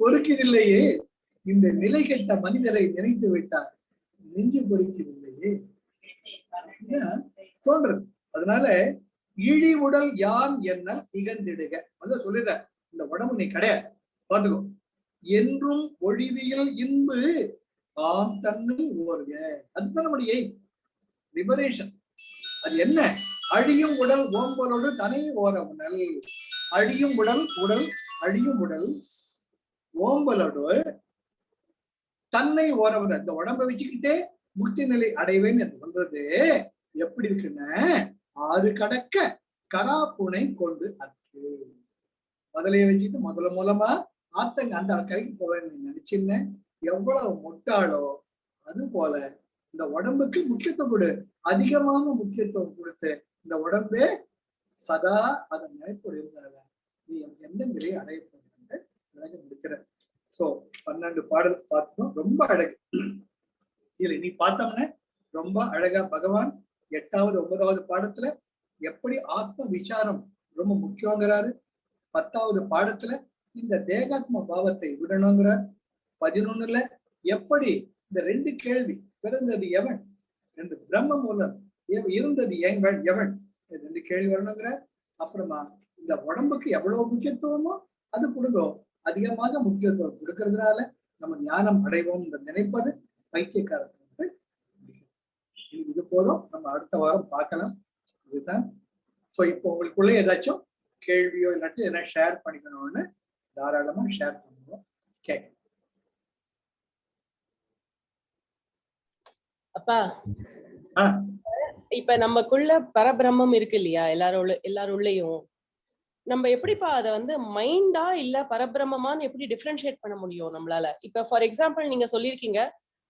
பொறுக்கதில்லையே, இந்த நிலை கெட்ட மனிதரை நினைத்து விட்டார், நெஞ்சு பொறுக்கதில்லையே தோன்றது. அதனால இழி உடல் யான் என்ன இகந்திடுக. அதான் சொல்லிடுற, இந்த உடம்பு நீ கிடையாது, பாத்துக்கோ. என்றும் ஒழிவியல் இன்பு ஆம் தன்னை ஓர்க. அதுதான் நம்முடைய லிபரேஷன். அது என்ன? அழியும் உடல் ஓம்பலோடு தனி ஓர உணல். அழியும் உடல் அழியும் உடல் ஓம்பலோடு தன்னை ஓர உணல். இந்த உடம்பை வச்சுக்கிட்டே முக்தி நிலை அடைவேன் என்று சொல்றது எப்படி இருக்குன்னு, ஆறு கடக்க கராப்புனை கொண்டு அற்று. முதலைய வச்சுட்டு முதல்ல மூலமா ஆத்தங்க அந்த கரைக்கு போவேன்னு நினைச்சுன்னு எவ்வளவு முட்டாளோ அது போல இந்த உடம்புக்கு முக்கியத்துவம் கொடு, அதிகமான முக்கியத்துவம் கொடுத்து இந்த உடம்பே சதா அதன் நினைப்போடு இருந்தால நீ எந்த நிலையை அடைய போகிற விளங்க முடிக்கிற. சோ 12 பாடல் பார்த்தோம், ரொம்ப அழகு. இதுல நீ பார்த்தோம்னா ரொம்ப அழகா பகவான் 8வது 9வது பாடத்துல எப்படி ஆத்ம விசாரம் ரொம்ப முக்கியங்கிறாரு. 10வது பாடத்துல இந்த தேகாத்ம பாவத்தை விடணுங்கிறார். 11ல எப்படி இந்த 2 கேள்வி, பிறந்தது எவன் என்று பிரம்ம மூலம் இருந்தது எவன் 2 கேள்வி வரணுங்கிற. அப்புறமா இந்த உடம்புக்கு எவ்வளவு முக்கியத்துவமோ அது கொடுக்கும், அதிகமாக முக்கியத்துவம் கொடுக்கறதுனால நம்ம ஞானம் அடைவோம் என்று நினைப்பது பைத்தியக்காரர்கள். இது போதும், நம்ம அடுத்த வாரம் பார்க்கலாம். இதுதான். ஸோ இப்போ உங்களுக்குள்ள ஏதாச்சும் கேள்வியோ இல்லாட்டி எதனா ஷேர் பண்ணிக்கணும்னு தாராளமா ஷேர் பண்ணுவோம். கேட்க அப்பா இப்ப நமக்குள்ள பரபிரம்மம் இருக்கு இல்லையா, எல்லாருள்ளயும் நம்ம எப்படிப்பா அதை வந்து மைண்டா இல்ல பரபிரம்மமான்னு எப்படி டிஃபரன்ஷியேட் பண்ண முடியும் நம்மளால? இப்ப ஃபார் எக்ஸாம்பிள் நீங்க சொல்லியிருக்கீங்க,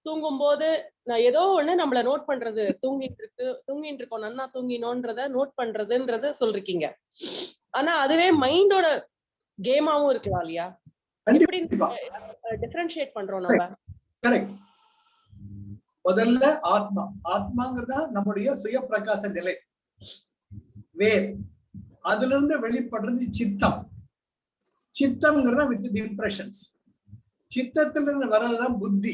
தூங்கும் போது நான் ஏதோ ஒண்ணு நம்மள நோட் பண்றது, தூங்கிட்டு இருக்கோம் நன்னா தூங்கினோன்றத நோட் பண்றதுன்றத சொல்றீங்க. ஆனா அதுவே மைண்டோட கேமாவும் இருக்கலாம் இல்லையா? எப்படி டிஃபரன்ஷியேட் பண்றோம் நம்ம? கரெக்ட். முதல்ல ஆத்மாங்கிறதா நம்முடைய சுய பிரகாச நிலை, வேர். அதுல இருந்து வெளிப்படுறது சித்தம். சித்தம்ங்கிறதா வித் இம்ப்ரெஷன்ஸ். சித்தத்துல இருந்து வர்றதுதான் புத்தி.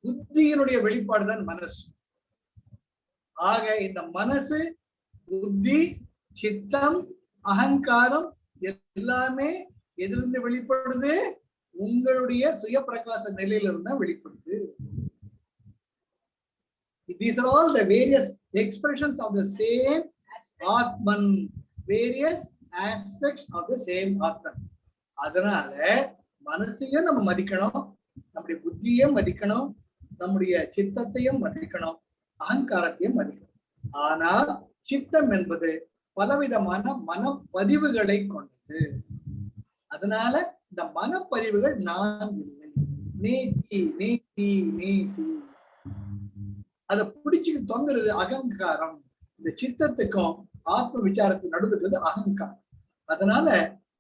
புத்தியினுடைய வெளிப்பாடுதான் மனசு. ஆக இந்த மனசு, புத்தி, சித்தம், அகங்காரம் எல்லாமே எதிலிருந்து வெளிப்படுது? உங்களுடைய சுய பிரகாச நிலையில இருந்தா வெளிப்படுது. These are all the various expressions of the same Atman, various aspects of the same Atman. அதனால மனசையும் நம்ம மதிக்கணும், நம்முடைய புத்தியையும் மதிக்கணும், நம்முடைய சித்தத்தையும் மதிக்கணும், அகங்காரத்தையும் மதிக்கணும். ஆனால் சித்தம் என்பது பலவிதமான மனப்பதிவுகளை கொண்டது. அதனால இந்த மனப்பதிவுகள் நான் இல்லை, நேத்தி நேத்தி நேத்தி அதை பிடிச்சுக்கு தொங்குறது அகங்காரம். இந்த சித்தத்துக்கும் ஆத்ம விசாரத்துக்கு நடுவுறது அகங்காரம். அதனால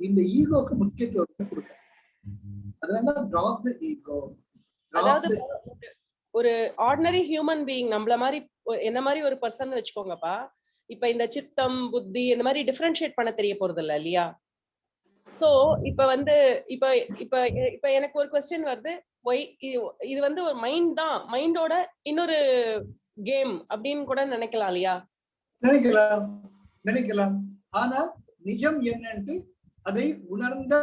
இந்த ஈகோக்கு முக்கியத்துவம் கொடுக்க. அதனால drop the ego. அதாவது ஒரு ஆர்டினரி ஹியூமன் பீயிங் நம்மள மாதிரி என்ன மாதிரி ஒரு பர்சன் வச்சுக்கோங்கப்பா, இப்ப இந்த சித்தம் புத்தி இந்த மாதிரி டிஃபரன்ஷியேட் பண்ண தெரிய போறது இல்ல இல்லையா? சோ இப்ப வந்து இப்ப இப்ப இப்ப எனக்கு ஒரு क्वेश्चन வருது, இது வந்து ஒரு மைண்ட் தான், மைண்டோட இன்னொரு கேம் அப்படின்னு கூட நினைக்கலாம் இல்லையா? நினைக்கலாம். ஆனா நிஜம் என்னன்னு அதை உணர்ந்த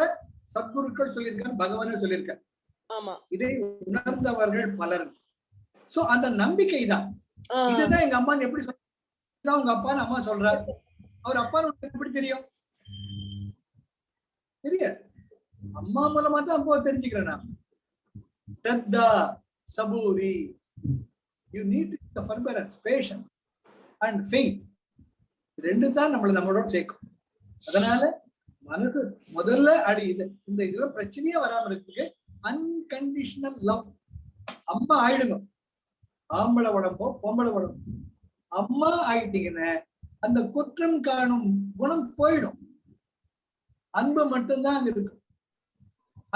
சத்குருக்கள் சொல்லியிருக்காங்க, பகவானே சொல்லியிருக்காங்க. ஆமா, இதை உணர்ந்தவர்கள் பலர். சோ அந்த நம்பிக்கை தான். இதுதான் எங்க அம்மா எப்படி சொல்ல, உங்க அப்பான்னு அம்மா சொல்றாரு. அவர் அப்பான்னு எப்படி தெரியும்? தெரியாது. அம்மா மூலமா தான் அப்பா தெரிஞ்சுக்கிறேன் நான். Shraddha, Saburi. You need the forbearance, patience and faith. ரெண்டு தான் நம்மளோட சேர்க்கும். அதனால மனசு முதல்ல அடி இந்த இதுல பிரச்சனையே வராம இருக்கு. Unconditional love. அம்மா ஆயிடுங்க, ஆம்பளை உடம்போ பொம்பளை உடம்போ அம்மா ஆயிட்டீங்கன்னு அந்த குற்றம் காணும் குணம் போயிடும். அன்பு மட்டும்தான் அங்க இருக்கும்.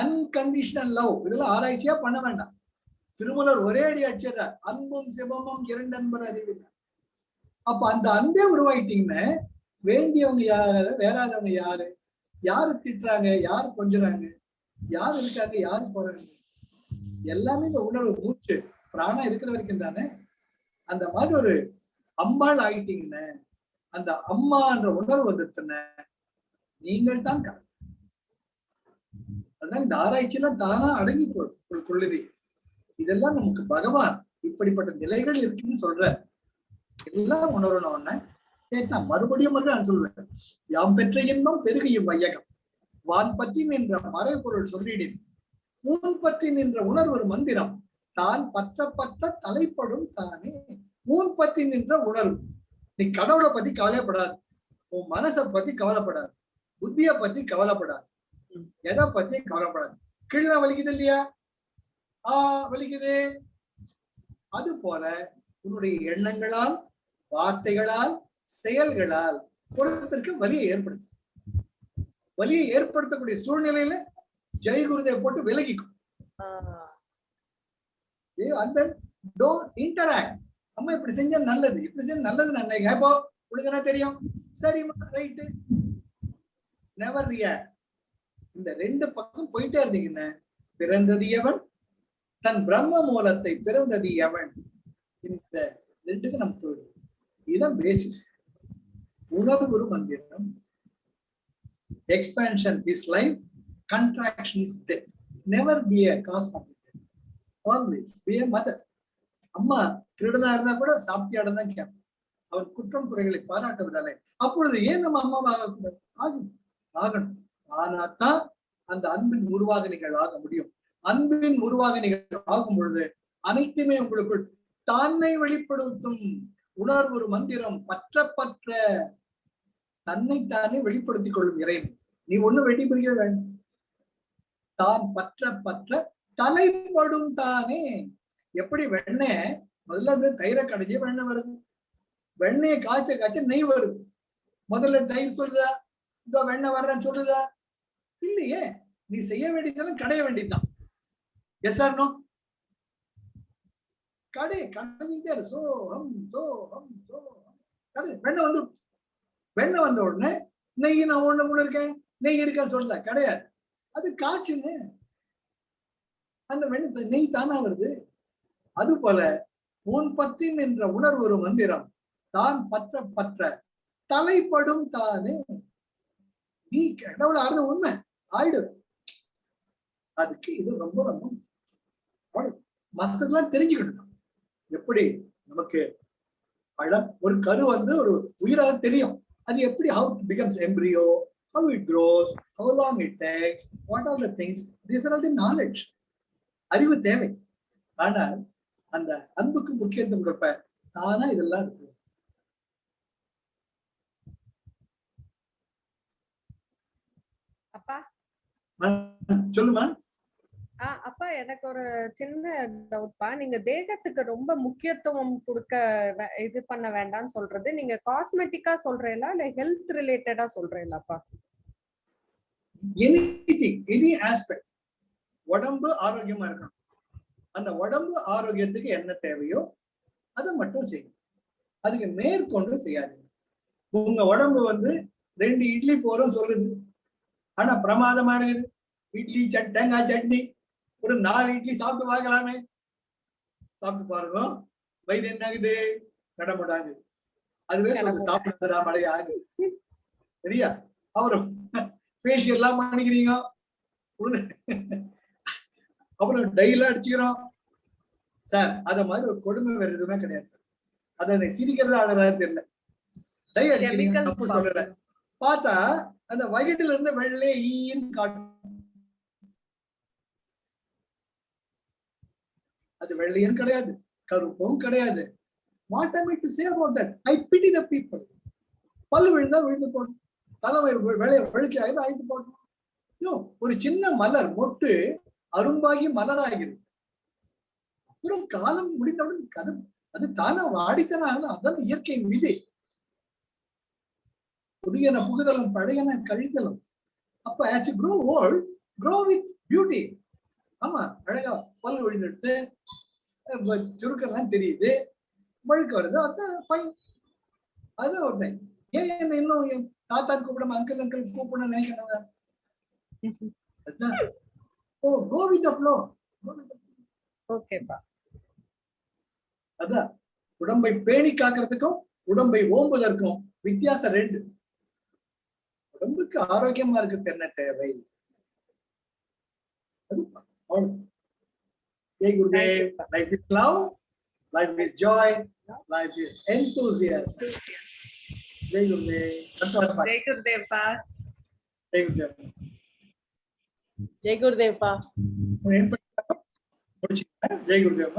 Unconditional love. இதெல்லாம் ஆராய்ச்சியா பண்ண வேண்டாம். திருமலர் ஒரே அடி அடிச்சார், அன்பும் சிவமும் இரண்டு அன்பர் அறிவிங்க. அப்ப அந்த அன்பே உருவாயிட்டீங்கன்னு வேண்டியவங்க யாரு, வேறாதவங்க யாரு, யாரு திட்டுறாங்க, யாரு கொஞ்சுறாங்க, யாரு இருக்காங்க, யாரு போறாங்க, எல்லாமே இந்த உணர்வு மூச்சு பிராணம் இருக்கிற வரைக்கும் தானே. அந்த மாதிரி ஒரு அம்பாள் ஆயிட்டீங்கன்னு அந்த அம்மான்ற உணர்வு வந்துட்டுன்னு நீங்கள் தான் கடவுள். அதனால இந்த ஆராய்ச்சியெல்லாம் தானா அடங்கி கொள்ளுது. இதெல்லாம் நமக்கு பகவான் இப்படிப்பட்ட நிலைகள் இருக்குன்னு சொல்ற எல்லாம் உணரணும்னு கேட்டா மறுபடியும் நான் சொல்வேன். யாம் பெற்ற இன்பம் பெருகையும் வையகம், வான் பற்றி நின்ற மறைபொருள் சொல்லிடின், ஊன் பற்றி நின்ற உணர்வு ஒரு மந்திரம், தான் பற்ற பற்ற தலைப்படும் தானே. ஊன் பற்றி நின்ற உணர்வு. நீ கடவுளை பத்தி கவலைப்படாது, உன் மனசை பத்தி கவலைப்படாது, புத்திய பத்தி கவலைப்படாது, எதை பத்தி கவலைப்படாது. கீழே வலிக்குது இல்லையா? வலிக்குது. அது போல உன்னுடைய எண்ணங்களால், வார்த்தைகளால், செயல்களால் குடும்பத்திற்கு வலியை ஏற்படுத்து. வலியை ஏற்படுத்தக்கூடிய சூழ்நிலையில ஜெயகுருதேவ் போட்டு விலகிக்கும். அந்த டோன்ட் இன்டராக்ட். அம்மா இப்படி செஞ்சா நல்லது, இப்படி செஞ்சா நல்லது நினைக்க. இப்போ உனக்கு என்ன தெரியும்? சரிம்மா, ரைட்டு, நெவர் ரியாக்ட். இந்த ரெண்டு பக்கம் போயிட்டே இருந்தீங்கன்னா பிறந்தது எவன், தன் பிரம்ம மூலத்தை பிறந்தது எவன், இந்த ரெண்டுக்கு நம்ம போயிடும். இதுதான் பேசிஸ். உணர்வு மந்திரம். Expansion is life, contraction is death. Never be a cause of death. Always be a mother. அம்மா திருடனா இருந்தா கூட சாப்பிட்டியாடம் தான் கேட்போம். அவர் குற்றம் குறைகளை பாராட்டுவதாலே. அப்பொழுது ஏன் நம்ம அம்மாவாக கூடாது? ஆகணும். ஆனாத்தான் அந்த அன்பின் உருவாகணிகள் ஆக முடியும். அன்பின் உருவாகணிகள் ஆகும் பொழுது அனைத்துமே உங்களுக்குள் தானை வெளிப்படுத்தும் உணர்வு ஒரு மந்திரம். பற்ற பற்ற தன்னைத்தானே வெளிப்படுத்திக் கொள்ளும் இறைவன். நீ ஒண்ணும் வெட்டி பிடிக்க வேண்டும். தான் பற்ற பற்ற தலைப்படும் தானே. எப்படி வெண்ணெய் முதல்ல அந்த தயிரை கடைஞ்சி வெண்ணெய் வருது, வெண்ணெயை காய்ச்ச காய்ச்ச நெய் வருது. முதல்ல தயிர் சொல்லுதா, இந்த வெண்ணெய் வர்றேன்னு சொல்லுதா? இல்லையே. நீ செய்ய வேண்டியதெல்லாம் கடைய வேண்டியதுதான். Yes or no? கடை கடைஞ்சிட்டே கடை. வெண்ணெய் வந்து வெண்ணெய் வந்த உடனே நெய் நான் ஒண்ணு இருக்கேன், நெய் இருக்கேன்னு சொல்லுதா? கிடையாது. அது காய்ச்சுன்னு அந்த வெண்ணெய் நெய் தானா வருது. அது போல உன் பற்றின் என்ற உணர்வு ஒரு மந்திரம். தான் பற்ற பற்ற தலைப்படும் தானே. நீ கடவுளை ஆறுத உண்மை ஆயிடு. அதுக்கு இது ரொம்ப ரொம்ப மற்றதெல்லாம் தெரிஞ்சுக்கணும். எப்படி நமக்கு பழம் ஒரு கரு வந்து ஒரு உயிராக தெரியும். அது எப்படி how it becomes embryo, how it grows, how long it takes, what are the things, these are all the knowledge. அறிவு தேவை. ஆனால் அந்த அன்புக்கு முக்கியத்துவம் கொடுப்ப தானா இதெல்லாம் இருக்கு. அப்பா சொல்லுமா. அப்பா எனக்கு ஒரு சின்ன டவுட்பா. நீங்க தேகத்துக்கு ரொம்ப முக்கியத்துவம் கொடுக்க இது பண்ண வேண்டாம்னு சொல்றது நீங்க காஸ்மெட்டிக்கா சொல்றீங்களா இல்ல ஹெல்த் ரிலேட்டடா சொல்றீங்களாப்பா? Any aspect. உடம்பு ஆரோக்கியமா இருக்கணும். அந்த உடம்பு ஆரோக்கியத்துக்கு என்ன தேவையோ அதை மட்டும் செய்யும். அதுக்கு மேற்கொண்டு செய்யாதீங்க. உங்க உடம்பு வந்து 2 இட்லி போறோம் சொல்லுது, ஆனா பிரமாதமா இருக்குது. இட்லி தேங்காய் சட்னி ஒரு 4 இட்லி சாப்பிட்டு பார்க்கலாமே. சாப்பிட்டு பாருங்க, வயிறு என்ன ஆகுது? கடமுடாது. அதுவே சொல்லு சாப்பிடுறதா மழையா ஆகுது. சரியா? அப்புறம் ஃபேஷியல் எல்லாம் பண்ணிக்கிறீங்க, அப்புறம் டைலாம் அடிச்சுக்கிறோம் சார். அத மாதிரி ஒரு கொடுமை வேற எதுவுமே கிடையாது சார். அதை சிரிக்கிறதா அழகா தெரியல. டை அடிக்கிறீங்க, தப்பு சொல்லல. பார்த்தா அந்த வயிற்றுல இருந்து வெள்ளை ஈன்னு காட்டும். அது வெள்ளையும் கிடையாது, கருப்பும் கிடையாது. What am I to say about that? I pity the people. பல்லு விழுந்தா விழுந்து போடணும், தலைவயிறு வேலையை வழுக்கி ஆகுது ஆயிட்டு போடணும். ஒரு சின்ன மலர் மொட்டு அரும்பாகி மலராகிறது. அப்புறம் காலம் முடிந்தவுடன் அது தானே வாடித்தனால அதான் இயற்கையின் விதி. புதியன புகுதலும் பழையன கழிதலும். அப்ப as you grow old, grow with beauty. ஆமா, அழகா பல் விழுந்துடுத்து, சுருக்கெல்லாம் தெரியுது, வழுக்க வருது, அதான் ஃபைன். அதுதான் ஒருத்தன். ஏன் என்ன இன்னும் என் தாத்தா கூப்பிடாம அங்கிள் அங்கிள் கூப்பிடணும்னு நினைக்கிறாங்க? அதுதான். ஓ, go with the flow. ஓகேப்பா. அதான் உடம்பை பேணி காக்கிறதுக்கும் உடம்பை ஓம்புவதற்கும் வித்தியாசம் 2. உடம்புக்கு ஆரோக்கியமா இருக்கிறது என்ன தேவை? Jai Gurudev. Life is love, life is joy, life is enthusiasm. Jai Gurudev. Jai குருதேவ்ப்பா. Jai Gurudev. Jai குருதேவ்ப்பா. Jai Gurudev.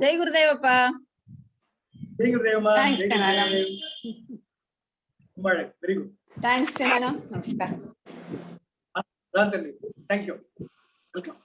Jai குருதேவப்பா. Jai Gurudev. Thanks, Kanana. Very good. Thanks, Kanana. Namaskar. Thank you. Welcome.